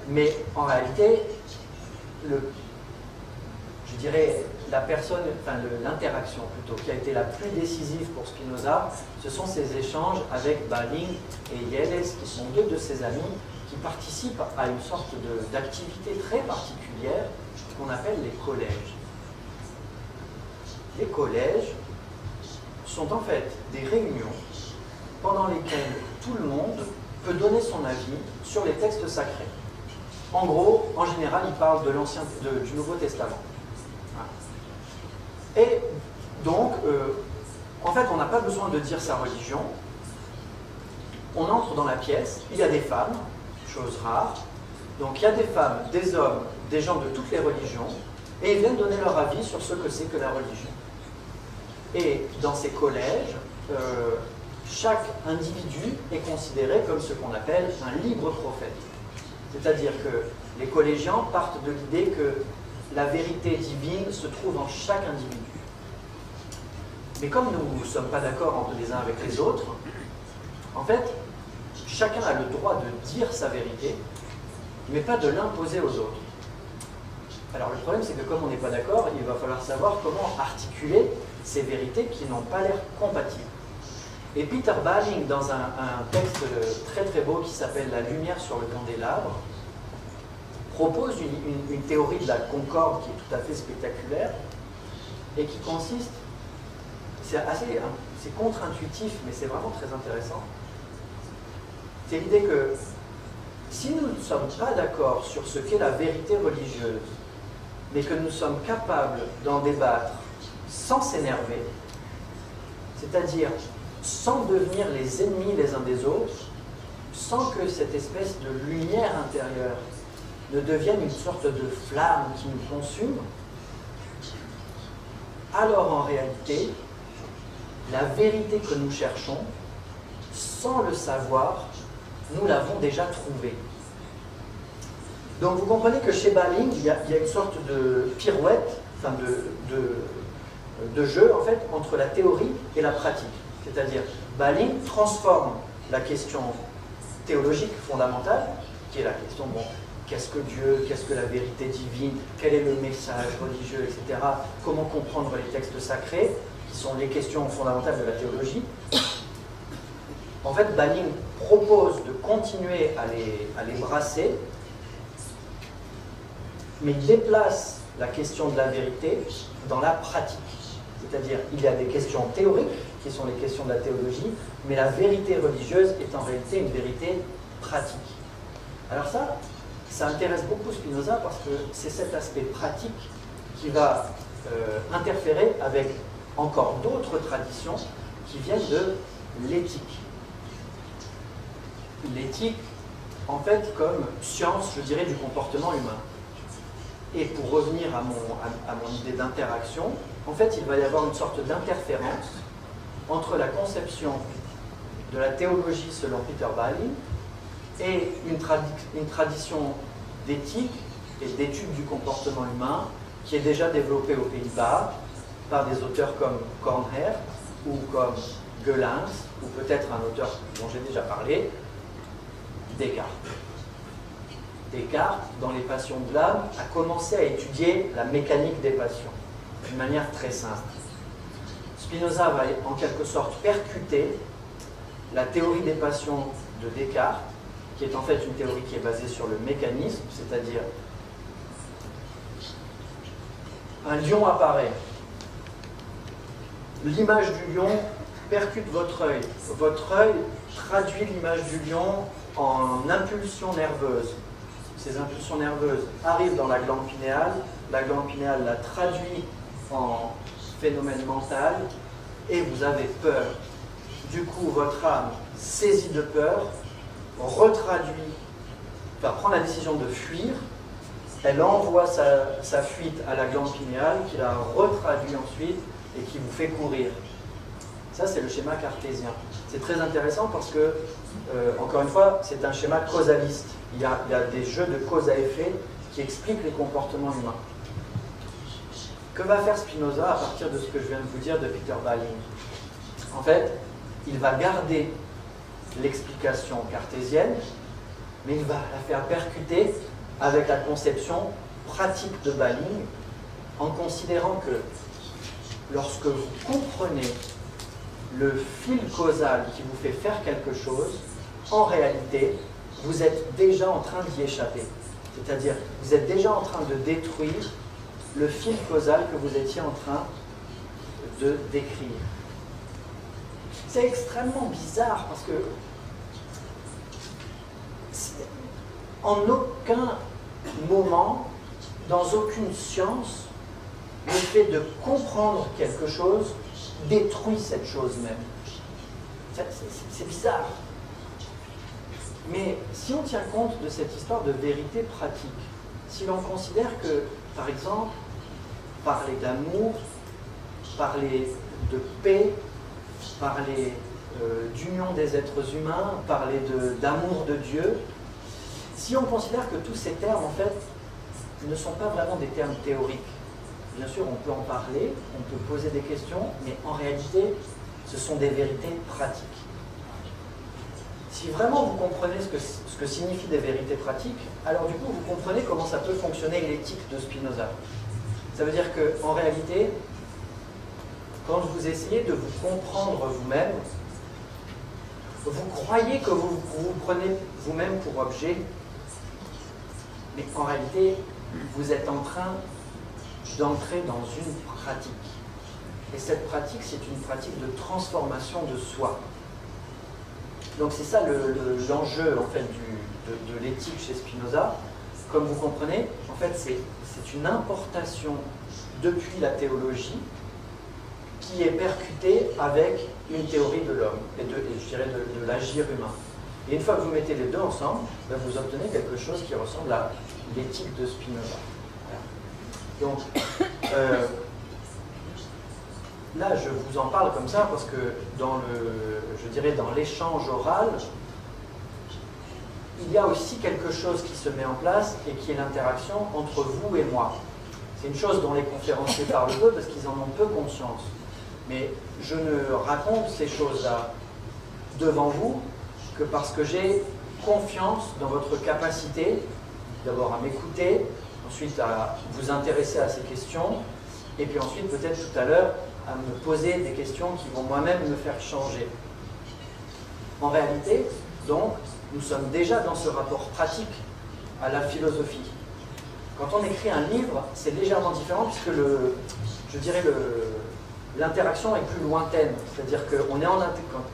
Mais en réalité, je dirais, l'interaction plutôt, qui a été la plus décisive pour Spinoza, ce sont ces échanges avec Balling et Yelles, qui sont deux de ses amis, qui participent à une sorte d'activité très particulière qu'on appelle les collèges. Les collèges sont en fait des réunions pendant lesquelles tout le monde peut donner son avis sur les textes sacrés. En gros, en général, il parle du Nouveau Testament. Et donc, en fait, on n'a pas besoin de dire sa religion. On entre dans la pièce, il y a des femmes, chose rare. Donc, il y a des femmes, des hommes, des gens de toutes les religions, et ils viennent donner leur avis sur ce que c'est que la religion. Et dans ces collèges, chaque individu est considéré comme ce qu'on appelle un libre prophète. C'est-à-dire que les collégiens partent de l'idée que la vérité divine se trouve en chaque individu. Mais comme nous ne sommes pas d'accord les uns avec les autres, en fait, chacun a le droit de dire sa vérité, mais pas de l'imposer aux autres. Alors le problème, c'est que comme on n'est pas d'accord, il va falloir savoir comment articuler ces vérités qui n'ont pas l'air compatibles. Et Peter Balling, dans un texte très très beau qui s'appelle « La lumière sur le candélabre », propose une théorie de la concorde qui est tout à fait spectaculaire et qui consiste, c'est contre-intuitif, mais c'est vraiment très intéressant. C'est l'idée que si nous ne sommes pas d'accord sur ce qu'est la vérité religieuse, mais que nous sommes capables d'en débattre sans s'énerver, c'est-à-dire sans devenir les ennemis les uns des autres, sans que cette espèce de lumière intérieure ne devienne une sorte de flamme qui nous consume, alors en réalité, la vérité que nous cherchons, sans le savoir, nous l'avons déjà trouvée. Donc vous comprenez que chez Balling, il y a une sorte de pirouette, enfin de jeu en fait, entre la théorie et la pratique. C'est-à-dire, Balling transforme la question théologique fondamentale, qui est la question, bon, qu'est-ce que Dieu, qu'est-ce que la vérité divine, quel est le message religieux, etc. Comment comprendre les textes sacrés, qui sont les questions fondamentales de la théologie. En fait, Balling propose de continuer à les brasser, mais il déplace la question de la vérité dans la pratique. C'est-à-dire, il y a des questions théoriques, qui sont les questions de la théologie, mais la vérité religieuse est en réalité une vérité pratique. Alors ça intéresse beaucoup Spinoza parce que c'est cet aspect pratique qui va interférer avec encore d'autres traditions qui viennent de l'éthique. L'éthique, en fait, comme science, je dirais, du comportement humain. Et pour revenir à mon idée d'interaction, en fait, il va y avoir une sorte d'interférence entre la conception de la théologie selon Peter Balling et une tradition d'éthique et d'étude du comportement humain qui est déjà développée aux Pays-Bas par des auteurs comme Kornher ou comme Goelens ou peut-être un auteur dont j'ai déjà parlé, Descartes. Descartes, dans Les Passions de l'âme, a commencé à étudier la mécanique des passions d'une manière très simple. Spinoza va en quelque sorte percuter la théorie des passions de Descartes, qui est en fait une théorie qui est basée sur le mécanisme, c'est-à-dire un lion apparaît, l'image du lion percute votre œil traduit l'image du lion en impulsions nerveuses. Ces impulsions nerveuses arrivent dans la glande pinéale la traduit en phénomène mental, et vous avez peur. Du coup, votre âme, saisie de peur, prend la décision de fuir, elle envoie sa fuite à la glande pinéale, qui la retraduit ensuite et qui vous fait courir. Ça, c'est le schéma cartésien. C'est très intéressant parce que, encore une fois, c'est un schéma causaliste. Il y a des jeux de cause à effet qui expliquent les comportements humains. Que va faire Spinoza à partir de ce que je viens de vous dire de Peter Balling? En fait, il va garder l'explication cartésienne, mais il va la faire percuter avec la conception pratique de Balling, en considérant que lorsque vous comprenez le fil causal qui vous fait faire quelque chose, en réalité, vous êtes déjà en train d'y échapper. C'est-à-dire, vous êtes déjà en train de détruire le fil causal que vous étiez en train de décrire. C'est extrêmement bizarre parce que en aucun moment, dans aucune science, le fait de comprendre quelque chose détruit cette chose même. C'est bizarre. Mais si on tient compte de cette histoire de vérité pratique, si l'on considère que, par exemple, parler d'amour, parler de paix, parler d'union des êtres humains, parler d'amour de Dieu, si on considère que tous ces termes, en fait, ne sont pas vraiment des termes théoriques, bien sûr, on peut en parler, on peut poser des questions, mais en réalité, ce sont des vérités pratiques. Si vraiment vous comprenez ce que signifient des vérités pratiques, alors du coup, vous comprenez comment ça peut fonctionner l'éthique de Spinoza. Ça veut dire qu'en réalité, quand vous essayez de vous comprendre vous-même, vous croyez que vous vous prenez vous-même pour objet, mais en réalité, vous êtes en train d'entrer dans une pratique. Et cette pratique, c'est une pratique de transformation de soi. Donc c'est ça l'enjeu en fait, de l'éthique chez Spinoza. Comme vous comprenez, en fait, c'est une importation depuis la théologie qui est percutée avec une théorie de l'homme et je dirais de l'agir humain. Et une fois que vous mettez les deux ensemble, ben vous obtenez quelque chose qui ressemble à l'éthique de Spinoza. Voilà. Donc, là, je vous en parle comme ça parce que je dirais dans l'échange oral, il y a aussi quelque chose qui se met en place et qui est l'interaction entre vous et moi. C'est une chose dont les conférenciers parlent peu parce qu'ils en ont peu conscience. Mais je ne raconte ces choses-là devant vous que parce que j'ai confiance dans votre capacité, d'abord à m'écouter, ensuite à vous intéresser à ces questions, et puis ensuite peut-être tout à l'heure à me poser des questions qui vont moi-même me faire changer. En réalité, donc, nous sommes déjà dans ce rapport pratique à la philosophie. Quand on écrit un livre, c'est légèrement différent puisque je dirais l'interaction est plus lointaine. C'est-à-dire que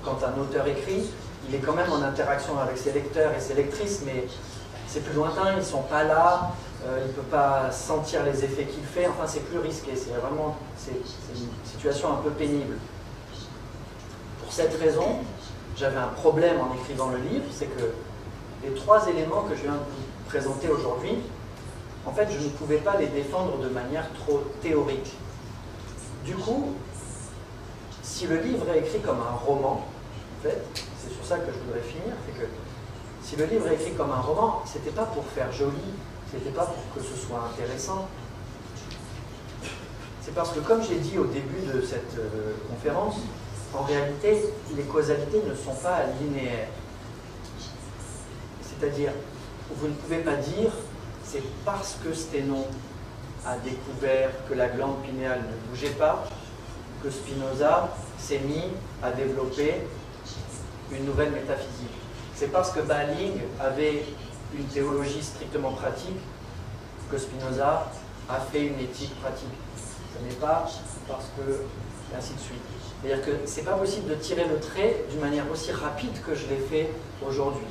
quand un auteur écrit, il est quand même en interaction avec ses lecteurs et ses lectrices, mais c'est plus lointain, ils ne sont pas là, il ne peut pas sentir les effets qu'il fait, enfin c'est plus risqué, c'est une situation un peu pénible. Pour cette raison, j'avais un problème en écrivant le livre, c'est que les trois éléments que je viens de vous présenter aujourd'hui, en fait, je ne pouvais pas les défendre de manière trop théorique. Du coup, si le livre est écrit comme un roman, en fait, c'est sur ça que je voudrais finir, c'est que si le livre est écrit comme un roman, c'était pas pour faire joli, c'était pas pour que ce soit intéressant. C'est parce que, comme j'ai dit au début de cette conférence, en réalité, les causalités ne sont pas linéaires. C'est-à-dire, vous ne pouvez pas dire c'est parce que Sténon a découvert que la glande pinéale ne bougeait pas que Spinoza s'est mis à développer une nouvelle métaphysique. C'est parce que Balling avait une théologie strictement pratique que Spinoza a fait une éthique pratique. Ce n'est pas parce que... et ainsi de suite. C'est-à-dire que ce n'est pas possible de tirer le trait d'une manière aussi rapide que je l'ai fait aujourd'hui.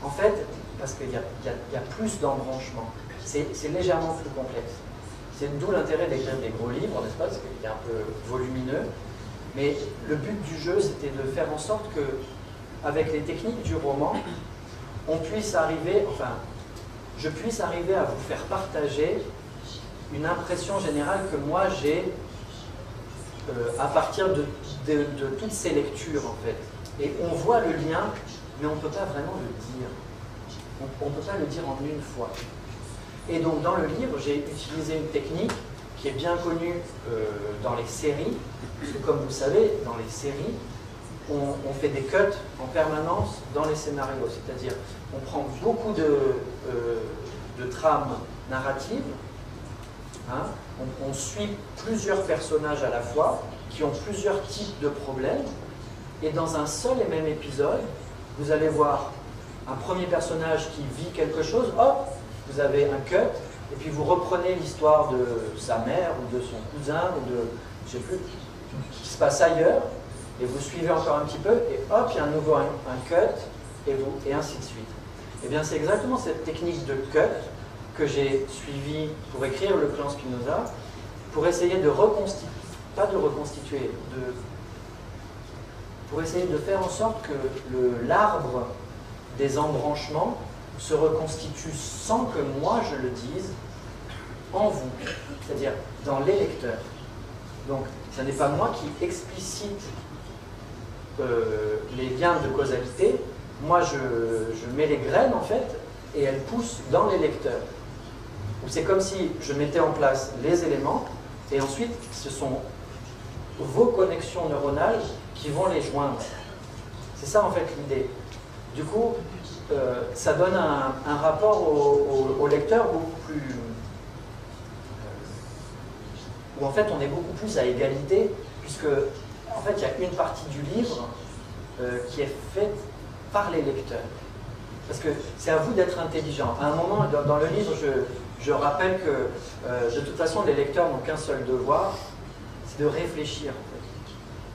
En fait, parce qu'il y a plus d'embranchements. C'est légèrement plus complexe. C'est d'où l'intérêt d'écrire des gros livres, n'est-ce pas, parce qu'il est un peu volumineux. Mais le but du jeu, c'était de faire en sorte que, avec les techniques du roman, on puisse arriver, enfin, je puisse arriver à vous faire partager une impression générale que moi j'ai à partir de toutes ces lectures, en fait. Et on voit le lien, mais on ne peut pas vraiment le dire. On ne peut pas le dire en une fois. Et donc, dans le livre, j'ai utilisé une technique qui est bien connue dans les séries, parce que comme vous savez, dans les séries, on fait des cuts en permanence dans les scénarios, c'est-à-dire on prend beaucoup de trames narratives, hein, on suit plusieurs personnages à la fois qui ont plusieurs types de problèmes, et dans un seul et même épisode, vous allez voir un premier personnage qui vit quelque chose, hop, vous avez un cut, et puis vous reprenez l'histoire de sa mère ou de son cousin ou de, je sais plus, qui se passe ailleurs, et vous suivez encore un petit peu, et hop, il y a à nouveau un cut, et ainsi de suite. Et bien c'est exactement cette technique de cut que j'ai suivie pour écrire le clan Spinoza, pour essayer de reconstituer, pas de reconstituer, pour essayer de faire en sorte que l'arbre des embranchements se reconstitue sans que moi je le dise en vous, c'est-à-dire dans les lecteurs. Donc ce n'est pas moi qui explicite les liens de causalité, moi je mets les graines en fait et elles poussent dans les lecteurs. C'est comme si je mettais en place les éléments et ensuite ce sont vos connexions neuronales qui vont les joindre. C'est ça en fait l'idée. Du coup, ça donne un rapport au lecteur beaucoup plus... où en fait on est beaucoup plus à égalité, puisque en fait il y a une partie du livre qui est faite par les lecteurs. Parce que c'est à vous d'être intelligent. À un moment dans le livre, je rappelle que de toute façon les lecteurs n'ont qu'un seul devoir, c'est de réfléchir en fait.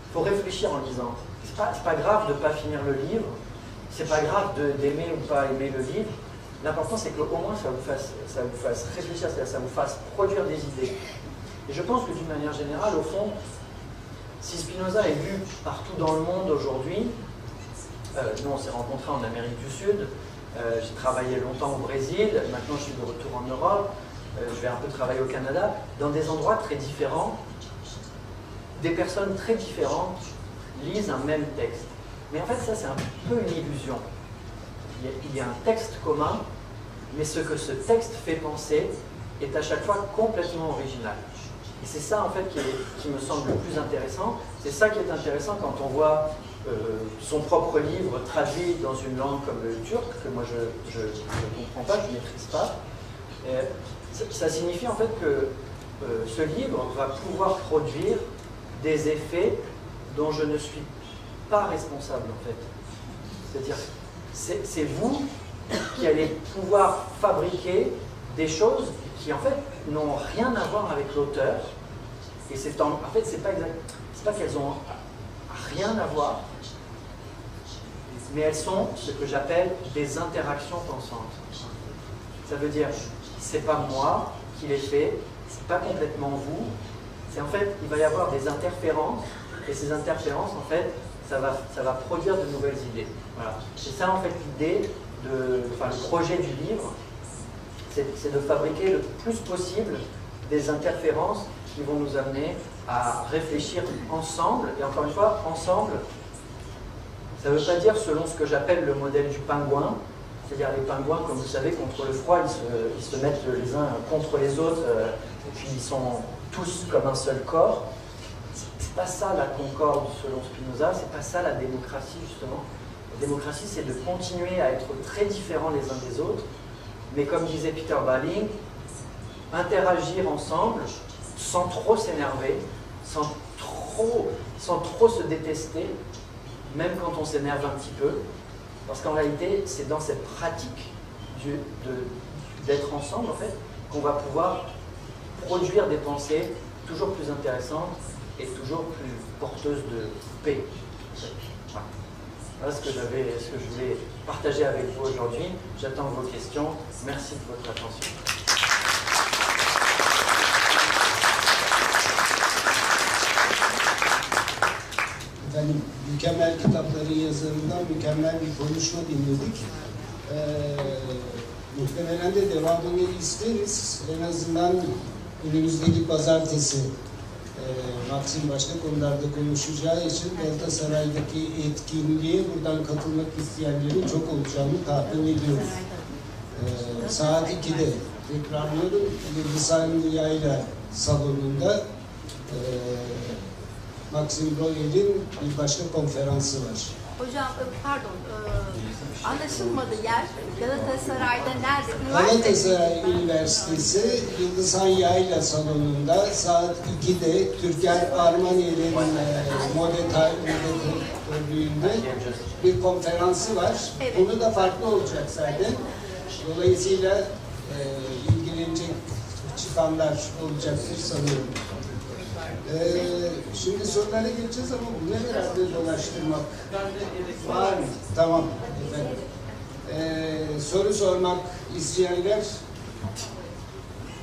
Il faut réfléchir en lisant. C'est pas grave de ne pas finir le livre, c'est pas grave d'aimer ou pas aimer le livre. L'important c'est qu'au moins ça vous fasse réfléchir, c'est-à-dire ça vous fasse produire des idées. Et je pense que d'une manière générale, au fond, si Spinoza est lu partout dans le monde aujourd'hui, nous on s'est rencontrés en Amérique du Sud, j'ai travaillé longtemps au Brésil, maintenant je suis de retour en Europe, je vais un peu travailler au Canada, dans des endroits très différents, des personnes très différentes lisent un même texte. Mais en fait ça c'est un peu une illusion. Il y a un texte commun, mais ce que ce texte fait penser est à chaque fois complètement original. Et c'est ça en fait qui me semble le plus intéressant. C'est ça qui est intéressant quand on voit son propre livre traduit dans une langue comme le turc, que moi je ne comprends pas, je ne maîtrise pas. Ça signifie en fait que ce livre va pouvoir produire des effets dont je ne suis pas responsable en fait. C'est-à-dire, c'est vous qui allez pouvoir fabriquer des choses qui en fait n'ont rien à voir avec l'auteur. Et c'est en fait c'est pas qu'elles ont rien à voir, mais elles sont ce que j'appelle des interactions pensantes. Ça veut dire, c'est pas moi qui l'ai fait, c'est pas complètement vous, c'est en fait, il va y avoir des interférences, et ces interférences, en fait, ça va produire de nouvelles idées. Voilà. C'est ça, en fait, l'idée, le projet du livre, c'est de fabriquer le plus possible des interférences qui vont nous amener à réfléchir ensemble, et encore une fois, ensemble, ça ne veut pas dire selon ce que j'appelle le modèle du pingouin, c'est-à-dire les pingouins, comme vous savez, contre le froid, ils se mettent les uns contre les autres, et puis ils sont tous comme un seul corps. C'est pas ça la concorde selon Spinoza, c'est pas ça la démocratie justement. La démocratie, c'est de continuer à être très différents les uns des autres, mais comme disait Peter Balling, interagir ensemble sans trop s'énerver, sans trop se détester, même quand on s'énerve un petit peu, parce qu'en réalité, c'est dans cette pratique d'être ensemble, en fait, qu'on va pouvoir produire des pensées toujours plus intéressantes et toujours plus porteuses de paix. Voilà ce que je voulais partager avec vous aujourd'hui. J'attends vos questions. Merci de votre attention. Efendim, mükemmel kitapları yazarından mükemmel bir konuşma dinledik. Muhtemelen de devamını isteriz. En azından önümüzdeki pazartesi Maxim başka konularda konuşacağı için Galatasaray'daki etkinliğe buradan katılmak isteyenlerin çok olacağını tahmin ediyoruz. Saat 2'de tekrarlıyorum, Yıldızhan Yayla salonunda Maxim Royal'in bir başka konferansı var. Hocam pardon, anlaşılmadı yer. Galatasaray'da nerede? Galatasaray Üniversitesi Yıldızhan Yayla salonunda saat 2'de Türker Armani'nin moderatörlüğünde bir konferansı var. Evet. Bunu da farklı olacak zaten. Dolayısıyla ilgilenecek çıkanlar olacaktır sanıyorum. Şimdi sorulara geleceğiz ama bu ne herhalde dolaştırmak var mı? Tamam efendim. Soru sormak isteyenler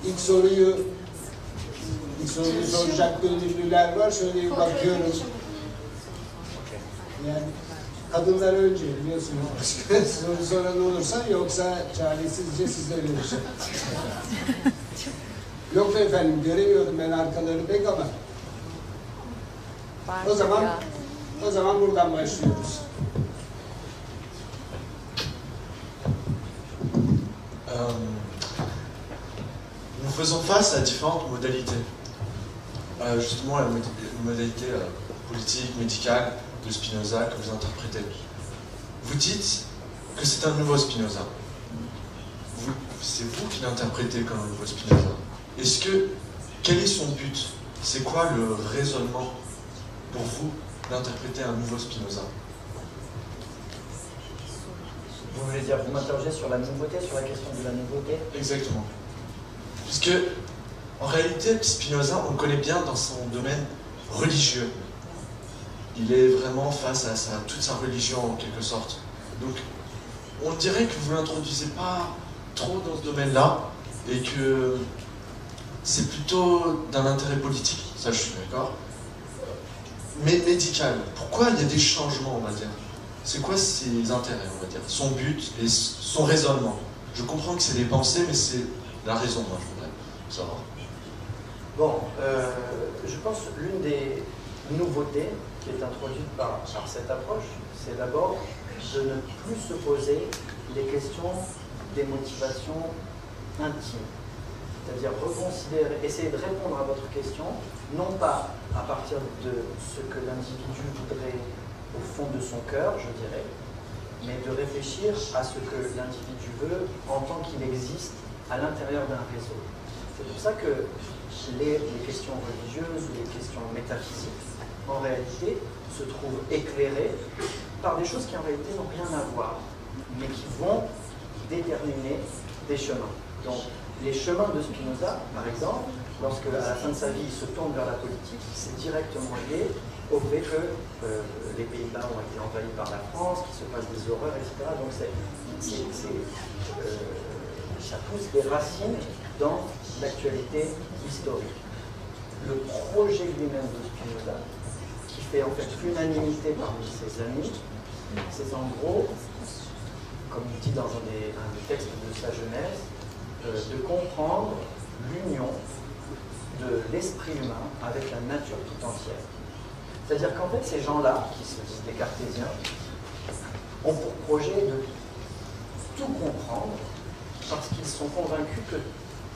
ilk soruyu soracak gönüllüler var. Şöyle bir bakıyorum. Yani kadınlar önce biliyorsunuz. Başka soru soran olursa yoksa çaresizce size vereceğim. Yok efendim göremiyorum ben arkaları pek ama. O zaman buradan başlıyoruz. Nous faisons face à différentes modalités. Justement, la modalité politique, médicale de Spinoza que vous interprétez. Vous dites que c'est un nouveau Spinoza. C'est vous qui l'interprétez comme un nouveau Spinoza. Quel est son but? C'est quoi le raisonnement pour vous d'interpréter un nouveau Spinoza? Vous voulez dire, vous m'interrogez sur la nouveauté, sur la question de la nouveauté? Exactement. Puisque, en réalité, Spinoza, on le connaît bien dans son domaine religieux. Il est vraiment face à toute sa religion, en quelque sorte. Donc, on dirait que vous ne l'introduisez pas trop dans ce domaine-là, et que c'est plutôt d'un intérêt politique, ça je suis d'accord, mais médical. Pourquoi il y a des changements, on va dire? C'est quoi ses intérêts, on va dire? Son but et son raisonnement. Je comprends que c'est des pensées, mais c'est la raison, moi, je voudrais savoir. Bon, je pense que l'une des nouveautés qui est introduite par cette approche, c'est d'abord de ne plus se poser les questions des motivations intimes. C'est-à-dire reconsidérer, essayer de répondre à votre question, non pas à partir de ce que l'individu voudrait au fond de son cœur, je dirais, mais de réfléchir à ce que l'individu veut en tant qu'il existe à l'intérieur d'un réseau. C'est pour ça que les questions religieuses ou les questions métaphysiques, en réalité, se trouvent éclairées par des choses qui en réalité n'ont rien à voir, mais qui vont déterminer des chemins. Donc, les chemins de Spinoza, par exemple, lorsque à la fin de sa vie il se tourne vers la politique, c'est directement lié au fait que les Pays-Bas ont été envahis par la France, qu'il se passe des horreurs, etc. Donc ça pousse des racines dans l'actualité historique. Le projet lui-même de Spinoza, qui fait en fait l'unanimité parmi ses amis, c'est en gros, comme il dit dans un des textes de sa Genèse, de comprendre l'union de l'esprit humain avec la nature tout entière. C'est-à-dire qu'en fait, ces gens-là, qui se disent des cartésiens, ont pour projet de tout comprendre parce qu'ils sont convaincus que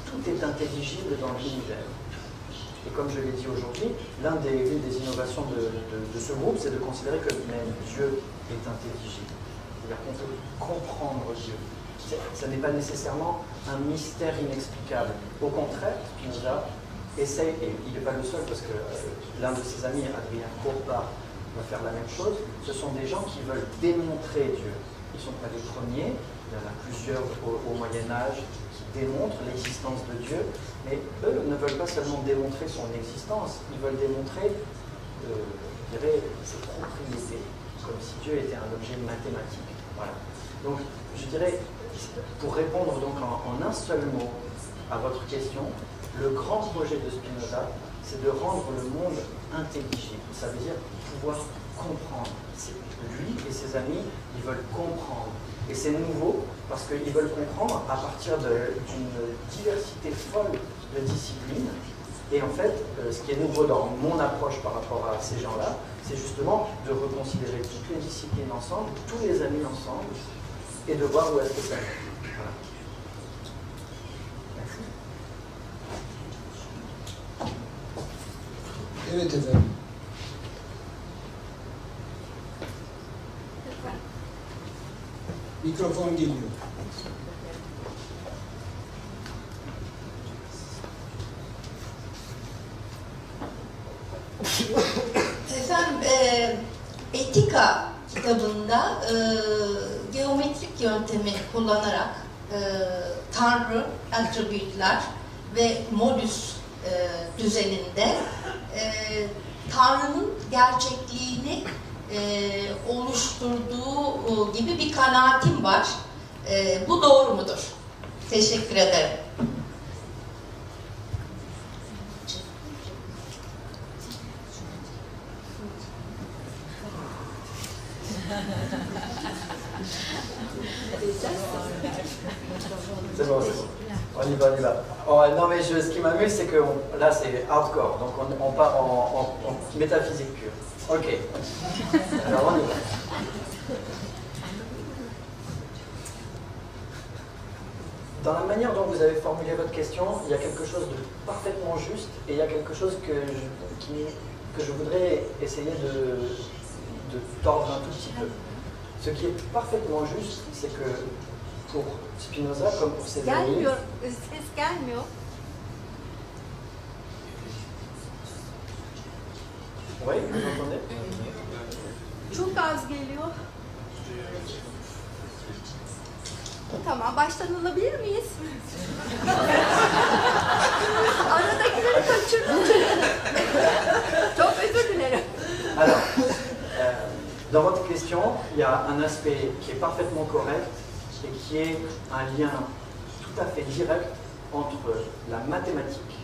tout est intelligible dans l'univers. Et comme je l'ai dit aujourd'hui, l'une des innovations de ce groupe, c'est de considérer que même Dieu est intelligible. C'est-à-dire qu'on peut comprendre Dieu. Ce n'est pas nécessairement un mystère inexplicable. Au contraire, Spinoza essaye, et il n'est pas le seul parce que l'un de ses amis, Adrien Courba, va faire la même chose, ce sont des gens qui veulent démontrer Dieu. Ils ne sont pas les premiers, il y en a plusieurs au Moyen-Âge qui démontrent l'existence de Dieu, mais eux ne veulent pas seulement démontrer son existence, ils veulent démontrer je dirais, ses propriétés, comme si Dieu était un objet mathématique. Voilà. Donc, je dirais, pour répondre donc en un seul mot à votre question, le grand projet de Spinoza, c'est de rendre le monde intelligible. Ça veut dire pouvoir comprendre. Lui et ses amis, ils veulent comprendre. Et c'est nouveau parce qu'ils veulent comprendre à partir d'une diversité folle de disciplines Et en fait, ce qui est nouveau dans mon approche par rapport à ces gens-là, c'est justement de reconsidérer toutes les disciplines ensemble, tous les amis ensemble, et de voir où est-ce que ça va. Voilà. Merci. Evet efendim. Mikrofon geliyor. Efendim, Etika kitabında geometrik yöntemi kullanarak Tanrı, attribütler ve modüs düzeninde Tanrı'nın gerçekliğini oluşturduğu gibi bir kanaatim var. Bu doğru mudur? Teşekkür ederim. C'est bon, c'est bon. On y va, on y va. Oh, non, mais ce qui m'amuse, c'est que là, c'est hardcore. Donc, on part en métaphysique pure. Ok. Alors, on y va. Dans la manière dont vous avez formulé votre question, il y a quelque chose de parfaitement juste et il y a quelque chose que je voudrais essayer de tordre un tout petit peu. Ce qui est parfaitement juste, c'est que pour Spinoza, comme pour ses amis... Gelmiyor, ses gelmiyor. Oui, vous entendez? Çok az geliyor. Tamam, baştan alabilir miyiz? Aradakileri kaçırdım. Çok özür dilerim. Alors, dans votre question, il y a un aspect qui est parfaitement correct et qui est un lien tout à fait direct entre la mathématique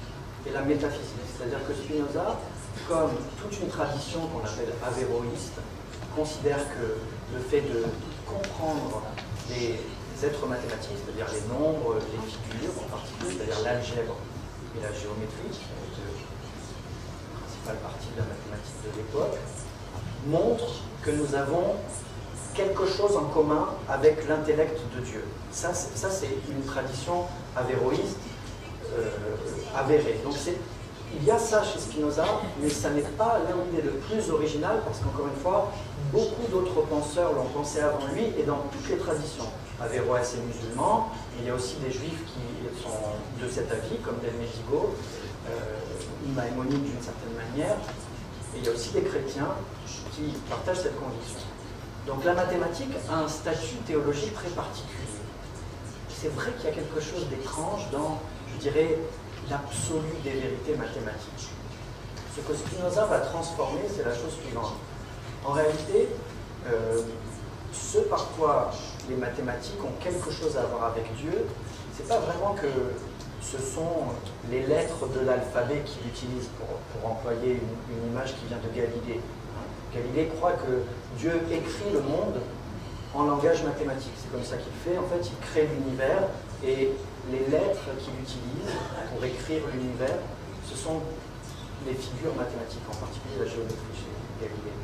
et la métaphysique. C'est-à-dire que Spinoza, comme toute une tradition qu'on appelle avéroïste, considère que le fait de comprendre les êtres mathématiques, c'est-à-dire les nombres, les figures en particulier, c'est-à-dire l'algèbre et la géométrie, deux principales parties de la mathématique de l'époque, montre que nous avons quelque chose en commun avec l'intellect de Dieu. Ça c'est une tradition avéroïste avérée. Donc il y a ça chez Spinoza, mais ça n'est pas l'un des le plus original, parce qu'encore une fois, beaucoup d'autres penseurs l'ont pensé avant lui, et dans toutes les traditions. Averroès est musulman, il y a aussi des juifs qui sont de cet avis, comme Del Medigo, Maïmonide d'une certaine manière, et il y a aussi des chrétiens qui partagent cette conviction. Donc la mathématique a un statut théologique très particulier. C'est vrai qu'il y a quelque chose d'étrange dans, je dirais, l'absolu des vérités mathématiques. Ce que Spinoza va transformer, c'est la chose suivante. En réalité, ce par quoi les mathématiques ont quelque chose à voir avec Dieu, c'est pas vraiment que ce sont les lettres de l'alphabet qu'il utilise pour employer une image qui vient de Galilée. Galilée croit que Dieu écrit le monde en langage mathématique. C'est comme ça qu'il fait. En fait, il crée l'univers et les lettres qu'il utilise pour écrire l'univers, ce sont les figures mathématiques, en particulier la géométrie chez Galilée.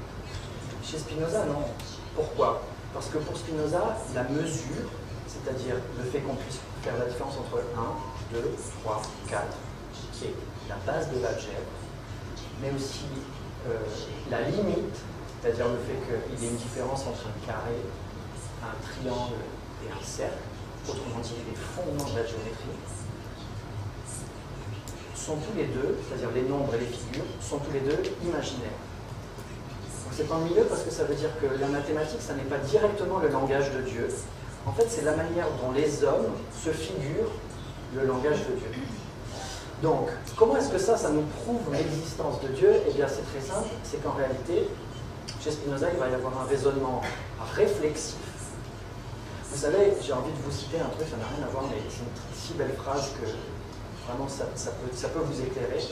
Chez Spinoza, non. Pourquoi? Parce que pour Spinoza, la mesure, c'est-à-dire le fait qu'on puisse faire la différence entre 1, 2, 3, 4, qui est la base de l'algèbre, mais aussi la limite, c'est-à-dire le fait qu'il y ait une différence entre un carré, un triangle et un cercle, autrement dit les fondements de la géométrie, sont tous les deux, c'est-à-dire les nombres et les figures, sont tous les deux imaginaires. Donc c'est ennuyeux parce que ça veut dire que la mathématique, ça n'est pas directement le langage de Dieu. En fait, c'est la manière dont les hommes se figurent le langage de Dieu. Donc, comment est-ce que ça nous prouve l'existence de Dieu? Eh bien, c'est très simple, c'est qu'en réalité, chez Spinoza, il va y avoir un raisonnement réflexif. Vous savez, j'ai envie de vous citer un truc, ça n'a rien à voir, mais c'est une si belle phrase que vraiment ça peut vous éclairer.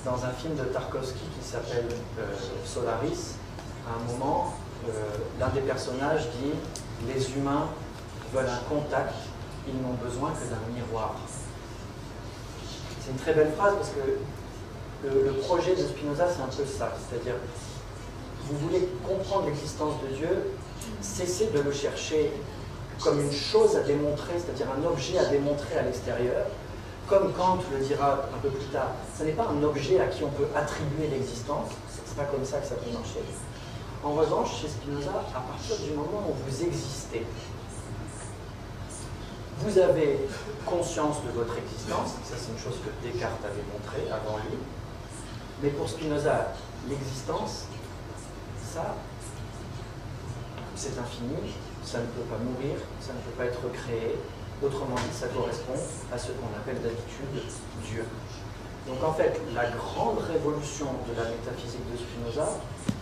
Dans un film de Tarkovsky qui s'appelle Solaris, à un moment, l'un des personnages dit « Les humains veulent un contact, ils n'ont besoin que d'un miroir ». C'est une très belle phrase parce que Le projet de Spinoza, c'est un peu ça, c'est-à-dire, vous voulez comprendre l'existence de Dieu, cessez de le chercher comme une chose à démontrer, c'est-à-dire un objet à démontrer à l'extérieur, comme Kant le dira un peu plus tard, ce n'est pas un objet à qui on peut attribuer l'existence, c'est pas comme ça que ça peut marcher. En revanche, chez Spinoza, à partir du moment où vous existez, vous avez conscience de votre existence, ça c'est une chose que Descartes avait montré avant lui, mais pour Spinoza, l'existence, ça, c'est infini, ça ne peut pas mourir, ça ne peut pas être créé, autrement dit, ça correspond à ce qu'on appelle d'habitude Dieu. Donc en fait, la grande révolution de la métaphysique de Spinoza,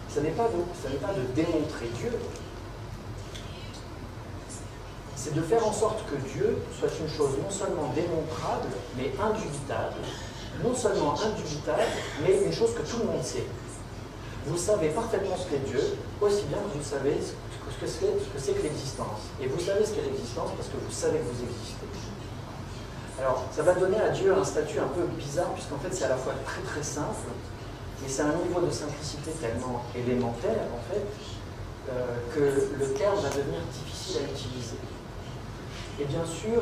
ce n'est pas de démontrer Dieu, c'est de faire en sorte que Dieu soit une chose non seulement démontrable, mais indubitable. Non seulement indubitable, mais une chose que tout le monde sait. Vous savez parfaitement ce qu'est Dieu, aussi bien que vous savez ce que c'est que l'existence. Et vous savez ce qu'est l'existence parce que vous savez que vous existez. Alors, ça va donner à Dieu un statut un peu bizarre, puisqu'en fait, c'est à la fois très très simple, mais c'est un niveau de simplicité tellement élémentaire, en fait, que le terme va devenir difficile à utiliser. Et bien sûr,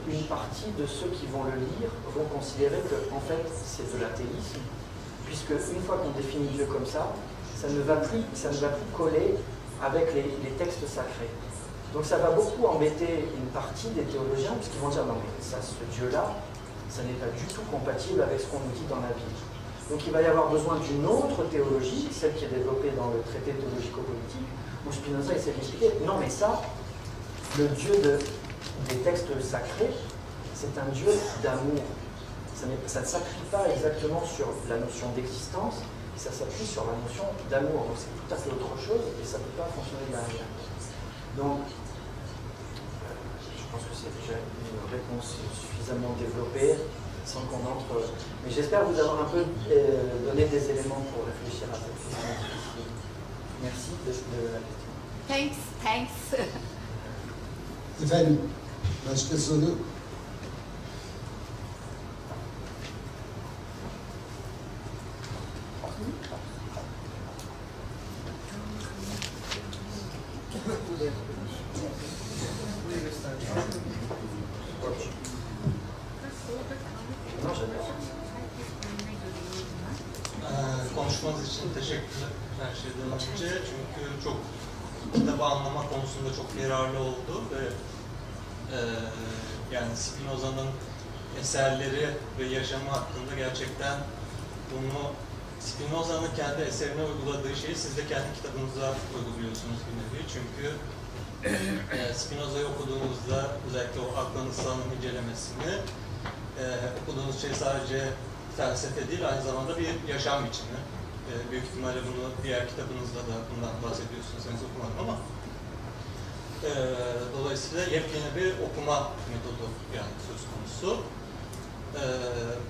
une partie de ceux qui vont le lire vont considérer que, en fait, c'est de l'athéisme, puisque une fois qu'on définit Dieu comme ça ne va plus coller avec les textes sacrés. Donc ça va beaucoup embêter une partie des théologiens, puisqu'ils vont dire non mais ça, ce Dieu-là, ça n'est pas du tout compatible avec ce qu'on nous dit dans la Bible. Donc il va y avoir besoin d'une autre théologie, celle qui est développée dans le traité théologico-politique, où Spinoza essaie d'expliquer, non mais ça, le Dieu des textes sacrés, c'est un Dieu d'amour. Ça ne s'appuie pas exactement sur la notion d'existence, ça s'appuie sur la notion d'amour. Donc c'est tout à fait autre chose et ça ne peut pas fonctionner de la manière. Donc, je pense que c'est déjà une réponse suffisamment développée sans qu'on entre. Mais j'espère vous avoir un peu donné des éléments pour réfléchir à cette question difficile. Merci de la question. Thanks. Efendim, başka soru? Konuşmanız için teşekkürler her şeyden önce. Çünkü çok kitabı anlama konusunda çok yararlı oldu ve yani Spinoza'nın eserleri ve yaşamı hakkında gerçekten bunu Spinoza'nın kendi eserine uyguladığı şeyi siz de kendi kitabınıza uyguluyorsunuz bir nevi. Çünkü Spinoza'yı okuduğunuzda özellikle o aklın ıslanın incelemesini okuduğunuz şey sadece felsefe değil, aynı zamanda bir yaşam biçimi. Büyük ihtimalle bunu diğer kitabınızda da bundan bahsediyorsunuz, henüz okumadım ama dolayısıyla yepyeni bir okuma metodu yani söz konusu.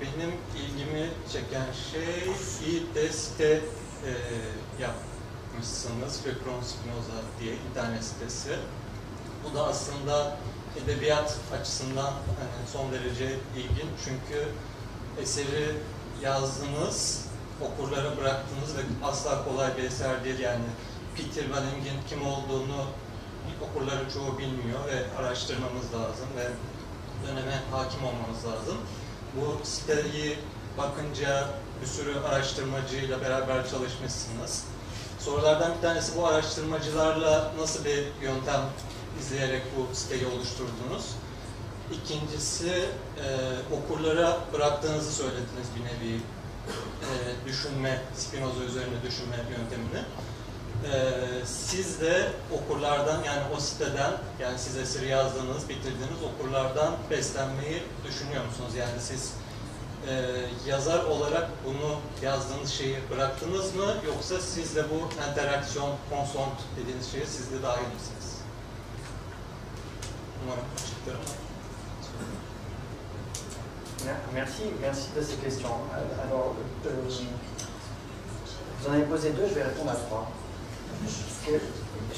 Benim ilgimi çeken şey bir de site yapmışsınız, Fekron Spinoza diye internet sitesi. Bu da aslında edebiyat açısından son derece ilginç çünkü eseri yazdınız, okurlara bıraktınız ve asla kolay bir eser değil yani Peter Van Eng'in kim olduğunu okurların çoğu bilmiyor ve araştırmamız lazım ve döneme hakim olmamız lazım. Bu siteyi bakınca bir sürü araştırmacıyla beraber çalışmışsınız. Sorulardan bir tanesi bu araştırmacılarla nasıl bir yöntem izleyerek bu siteyi oluşturdunuz? İkincisi okurlara bıraktığınızı söylediniz bir nevi düşünme, Spinoza üzerine düşünme yöntemini. Siz de okurlardan yani o siteden yani siz eseri yazdığınız, bitirdiğiniz okurlardan beslenmeyi düşünüyor musunuz? Yani siz yazar olarak bunu yazdığınız şeyi bıraktınız mı yoksa siz de bu interaksiyon, konsont dediğiniz şeye siz de dahil misiniz? Umarım açıktır ama. Merci de ces questions. Alors, vous en avez posé deux, je vais répondre à trois.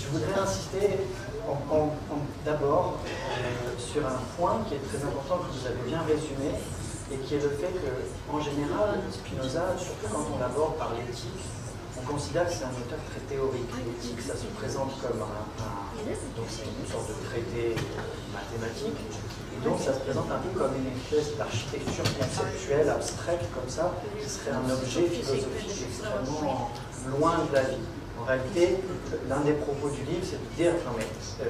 Je voudrais insister d'abord sur un point qui est très important que vous avez bien résumé, et qui est le fait qu'en général, Spinoza, surtout quand on l'aborde par l'éthique, on considère que c'est un auteur très théorique. L'éthique, ça se présente comme donc c'est une sorte de traité mathématique, et donc ça se présente un peu comme une espèce d'architecture conceptuelle, abstraite, comme ça, qui serait un objet philosophique extrêmement loin de la vie. En réalité, l'un des propos du livre, c'est de dire, non mais,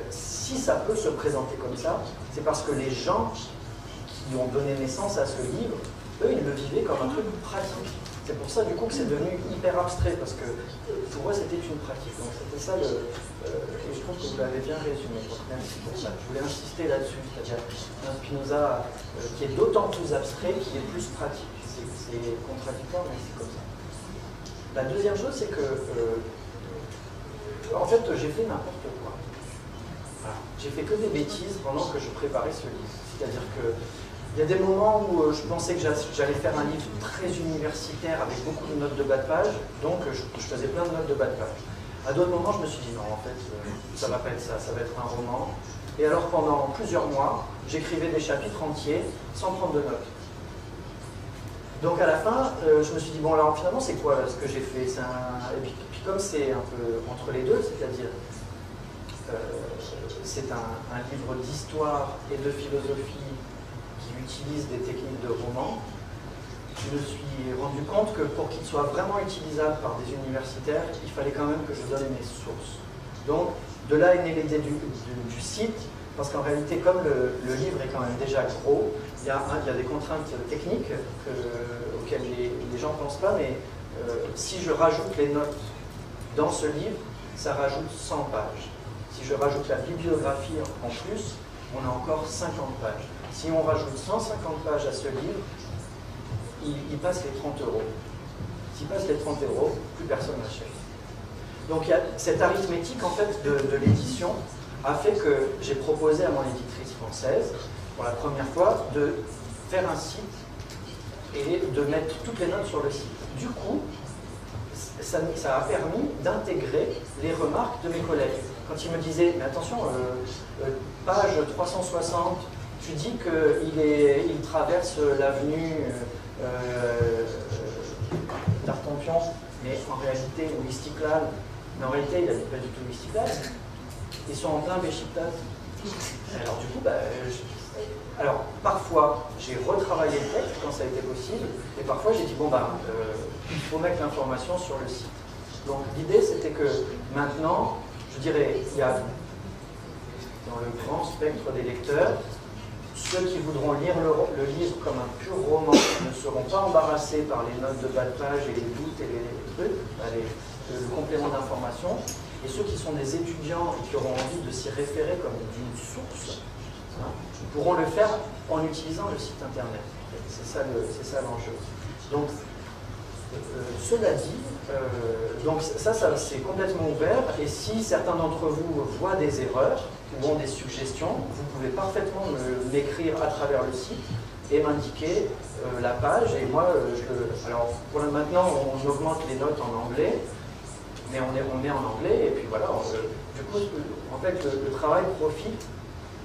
si ça peut se présenter comme ça, c'est parce que les gens qui ont donné naissance à ce livre, eux, ils le vivaient comme un truc pratique. C'est pour ça, du coup, que c'est devenu hyper abstrait, parce que pour eux, c'était une pratique. Donc, c'était ça, et je trouve que vous l'avez bien résumé. Donc, merci pour ça. Je voulais insister là-dessus, c'est-à-dire un Spinoza qui est d'autant plus abstrait qu'il est plus pratique. C'est contradictoire, mais c'est comme ça. La deuxième chose, c'est que, en fait, j'ai fait n'importe quoi. Voilà. J'ai fait que des bêtises pendant que je préparais ce livre. C'est-à-dire que il y a des moments où je pensais que j'allais faire un livre très universitaire avec beaucoup de notes de bas de page, donc je faisais plein de notes de bas de page. À d'autres moments, je me suis dit non, en fait, ça va pas être ça, ça va être un roman. Et alors pendant plusieurs mois, j'écrivais des chapitres entiers sans prendre de notes. Donc à la fin, je me suis dit, bon alors finalement c'est quoi là, ce que j'ai fait? Et puis comme c'est un peu entre les deux, c'est-à-dire c'est un livre d'histoire et de philosophie qui utilise des techniques de roman, je me suis rendu compte que pour qu'il soit vraiment utilisable par des universitaires, il fallait quand même que je donne mes sources. Donc de là est née l'idée du site, parce qu'en réalité, comme le livre est quand même déjà gros, il y a des contraintes techniques auxquelles les gens ne pensent pas, mais si je rajoute les notes dans ce livre, ça rajoute 100 pages. Si je rajoute la bibliographie en plus, on a encore 50 pages. Si on rajoute 150 pages à ce livre, il passe les 30 euros. S'il passe les 30 euros, plus personne n'achète. Donc il y a cette arithmétique en fait de l'édition a fait que j'ai proposé à mon éditrice française, pour la première fois, de faire un site et de mettre toutes les notes sur le site. Du coup, ça a permis d'intégrer les remarques de mes collègues. Quand ils me disaient, mais attention, page 360, tu dis qu'il traverse l'avenue d'Artempion, mais en réalité, ou Istiklal, mais en réalité, il n'habite pas du tout Istiklal. Ils sont en plein Beşiktaş. Alors du coup, alors parfois, j'ai retravaillé le texte quand ça a été possible, et parfois j'ai dit, bon il faut mettre l'information sur le site. Donc l'idée, c'était que maintenant, je dirais, il y a dans le grand spectre des lecteurs, ceux qui voudront lire le livre comme un pur roman ne seront pas embarrassés par les notes de bas de page et les doutes et les trucs, le complément d'information. Et ceux qui sont des étudiants et qui auront envie de s'y référer comme d'une source, pourront le faire en utilisant le site internet. C'est ça l'enjeu. Donc, cela dit, donc ça c'est complètement ouvert, et si certains d'entre vous voient des erreurs ou ont des suggestions, vous pouvez parfaitement m'écrire à travers le site et m'indiquer la page, et moi, alors maintenant on augmente les notes en anglais, mais on met en anglais, et puis voilà, du coup, en fait, le travail profite,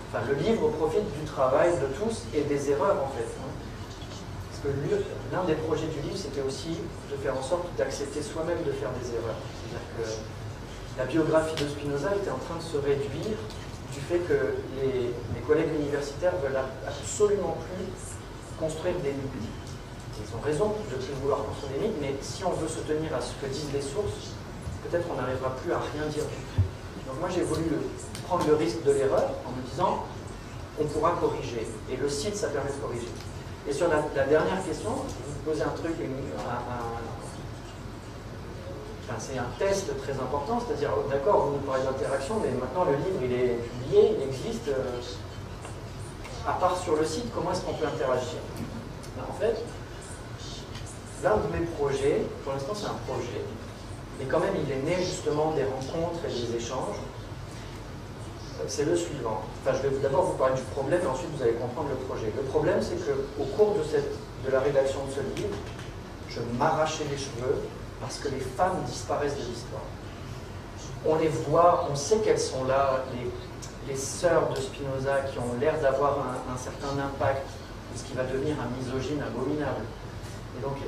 enfin, le livre profite du travail de tous et des erreurs, en fait. Parce que l'un des projets du livre, c'était aussi de faire en sorte d'accepter soi-même de faire des erreurs. C'est-à-dire que la biographie de Spinoza était en train de se réduire du fait que mes collègues universitaires veulent absolument plus construire des mythes. Ils ont raison de ne plus vouloir construire des mythes, mais si on veut se tenir à ce que disent les sources, peut-être on n'arrivera plus à rien dire du tout. Donc moi j'ai voulu prendre le risque de l'erreur en me disant on pourra corriger. Et le site, ça permet de corriger. Et sur la dernière question, je vous posez un truc, c'est un test très important, c'est-à-dire, d'accord, vous nous parlez d'interaction, mais maintenant le livre il est publié, il existe. À part sur le site, comment est-ce qu'on peut interagir? En fait, l'un de mes projets, pour l'instant c'est un projet, mais quand même, il est né justement des rencontres et des échanges. C'est le suivant. Enfin, je vais d'abord vous parler du problème et ensuite vous allez comprendre le projet. Le problème, c'est qu'au cours de la rédaction de ce livre, je m'arrachais les cheveux parce que les femmes disparaissent de l'histoire. On les voit, on sait qu'elles sont là, les sœurs de Spinoza qui ont l'air d'avoir un certain impact ce qui va devenir un misogyne abominable. Et donc,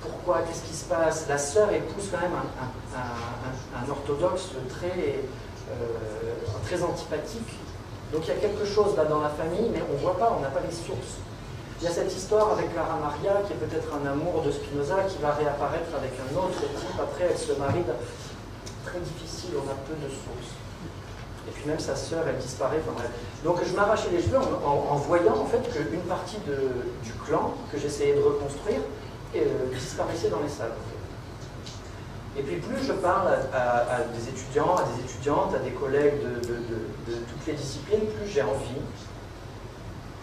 pourquoi? Qu'est-ce qui se passe? La sœur épouse quand même un orthodoxe très antipathique. Donc il y a quelque chose là dans la famille, mais on ne voit pas, on n'a pas les sources. Il y a cette histoire avec Clara Maria, qui est peut-être un amour de Spinoza, qui va réapparaître avec un autre type. Après, elle se marie. Très difficile, on a peu de sources. Et puis même sa sœur, elle disparaît. Enfin, bref. Donc je m'arrachais les cheveux en voyant en fait qu'une partie du clan que j'essayais de reconstruire disparaissait dans les salles. Et puis plus je parle à des étudiants, à des étudiantes, à des collègues de toutes les disciplines, plus j'ai envie,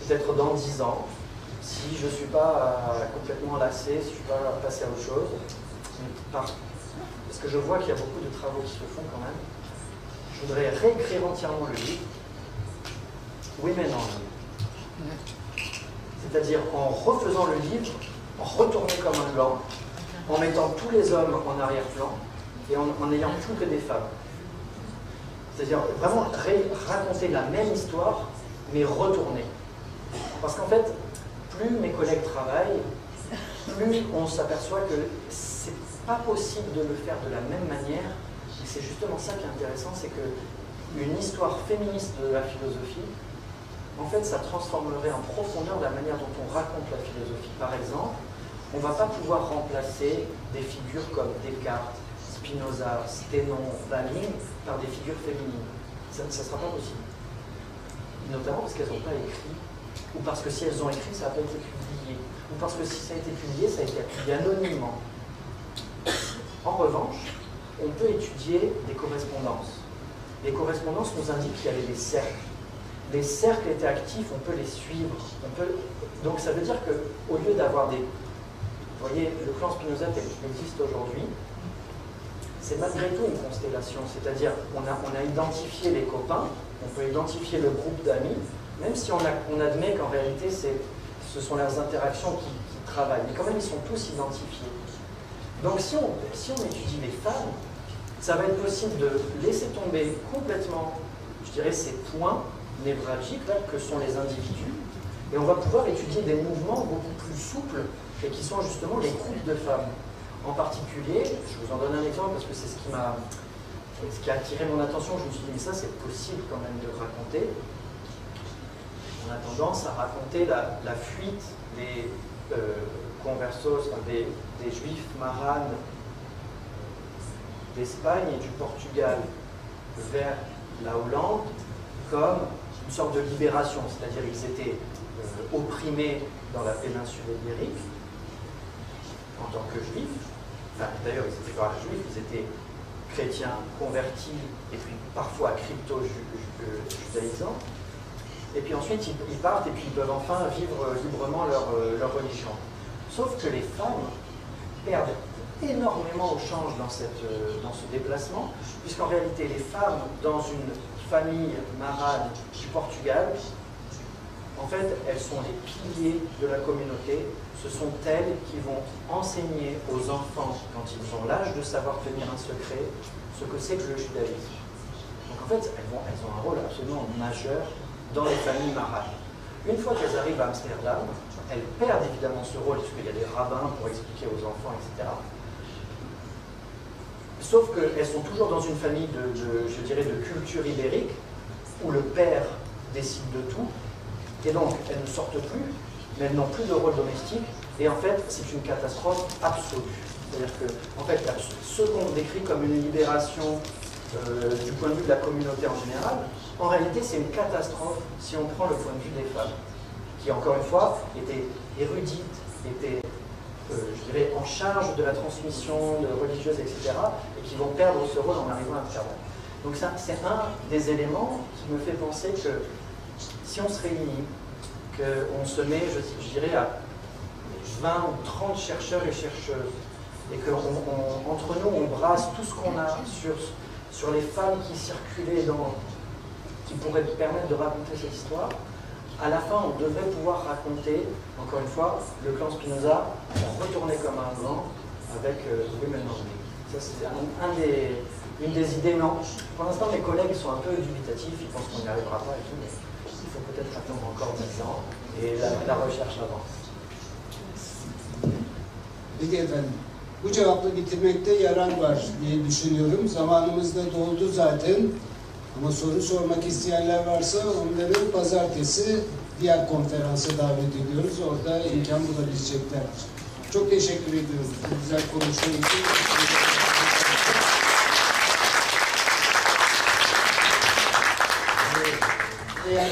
peut-être dans 10 ans, si je ne suis pas complètement lassé, si je ne suis pas passé à autre chose, parce que je vois qu'il y a beaucoup de travaux qui se font quand même, je voudrais réécrire entièrement le livre, Women on. C'est-à-dire en refaisant le livre, en retournant comme un blanc, en mettant tous les hommes en arrière-plan et en n'ayant plus que des femmes. C'est-à-dire vraiment raconter la même histoire, mais retourner. Parce qu'en fait, plus mes collègues travaillent, plus on s'aperçoit que c'est pas possible de le faire de la même manière. Et c'est justement ça qui est intéressant, c'est qu'une histoire féministe de la philosophie, en fait, ça transformerait en profondeur la manière dont on raconte la philosophie. Par exemple, on ne va pas pouvoir remplacer des figures comme Descartes, Spinoza, Sténon, Baline par des figures féminines. Ça ne sera pas possible. Notamment parce qu'elles n'ont pas écrit, ou parce que si elles ont écrit, ça n'a pas été publié, ou parce que si ça a été publié, ça a été publié anonymement. En revanche, on peut étudier des correspondances. Les correspondances nous indiquent qu'il y avait des cercles. Les cercles étaient actifs, on peut les suivre. Donc ça veut dire qu'au lieu d'avoir des... Vous voyez, le clan Spinoza tel qu'il existe aujourd'hui, c'est malgré tout une constellation. C'est-à-dire qu'on a identifié les copains, on peut identifier le groupe d'amis, même si on admet qu'en réalité, ce sont leurs interactions qui travaillent. Mais quand même, ils sont tous identifiés. Donc si on étudie les femmes, ça va être possible de laisser tomber complètement, je dirais, ces points névralgiques là, que sont les individus, et on va pouvoir étudier des mouvements beaucoup plus souples, et qui sont justement les groupes de femmes. En particulier, je vous en donne un exemple parce que c'est ce qui a attiré mon attention. Je me suis dit, mais ça c'est possible quand même de raconter. On a tendance à raconter la fuite des conversos, des juifs maranes d'Espagne et du Portugal vers la Hollande comme une sorte de libération, c'est-à-dire qu'ils étaient opprimés dans la péninsule ibérique en tant que juifs. Enfin, d'ailleurs, ils n'étaient pas juifs, ils étaient chrétiens convertis et puis parfois crypto-judaïsants. Et puis ensuite, ils partent et puis ils peuvent enfin vivre librement leur religion. Sauf que les femmes perdent énormément au change dans ce déplacement, puisqu'en réalité, les femmes dans une famille marane du Portugal, en fait, elles sont les piliers de la communauté. Ce sont elles qui vont enseigner aux enfants, quand ils ont l'âge de savoir tenir un secret, ce que c'est que le judaïsme. Donc en fait, elles ont un rôle absolument majeur dans les familles maranes. Une fois qu'elles arrivent à Amsterdam, elles perdent évidemment ce rôle, puisqu'il y a des rabbins pour expliquer aux enfants, etc. Sauf qu'elles sont toujours dans une famille je dirais, de culture ibérique, où le père décide de tout, et donc elles ne sortent plus, mais elles n'ont plus de rôle domestique, et en fait, c'est une catastrophe absolue. C'est-à-dire que, en fait, ce qu'on décrit comme une libération du point de vue de la communauté en général, en réalité, c'est une catastrophe si on prend le point de vue des femmes, qui, encore une fois, étaient érudites, étaient, je dirais, en charge de la transmission religieuse, etc., et qui vont perdre ce rôle en arrivant à Amsterdam. Donc c'est un des éléments qui me fait penser que si on se réunit, qu'on se met, je dirais, à 20 ou 30 chercheurs et chercheuses, et qu'entre nous, on brasse tout ce qu'on a sur les femmes qui circulaient qui pourraient permettre de raconter cette histoire, à la fin, on devrait pouvoir raconter, encore une fois, le clan Spinoza retourné comme un blanc avec Women on. Ça, c'est une des idées. Non, pour l'instant, mes collègues sont un peu dubitatifs, ils pensent qu'on n'y arrivera pas et tout, mais il faut peut-être attendre encore 10 ans et la recherche avance. Peki efendim, bu cevapla bitirmekte yarar var diye düşünüyorum. Zamanımız da doldu zaten. Ama soru sormak isteyenler varsa onları pazartesi diğer konferansa davet ediyoruz. Orada imkan bulabileceklerdir. Çok teşekkür ediyoruz bu güzel konuşma için. Eğer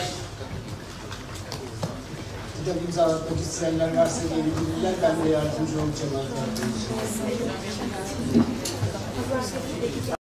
kitap imzalatmak isteyenler varsa gelebilirler. Ben de yardımcı olacağım arkadaşlar.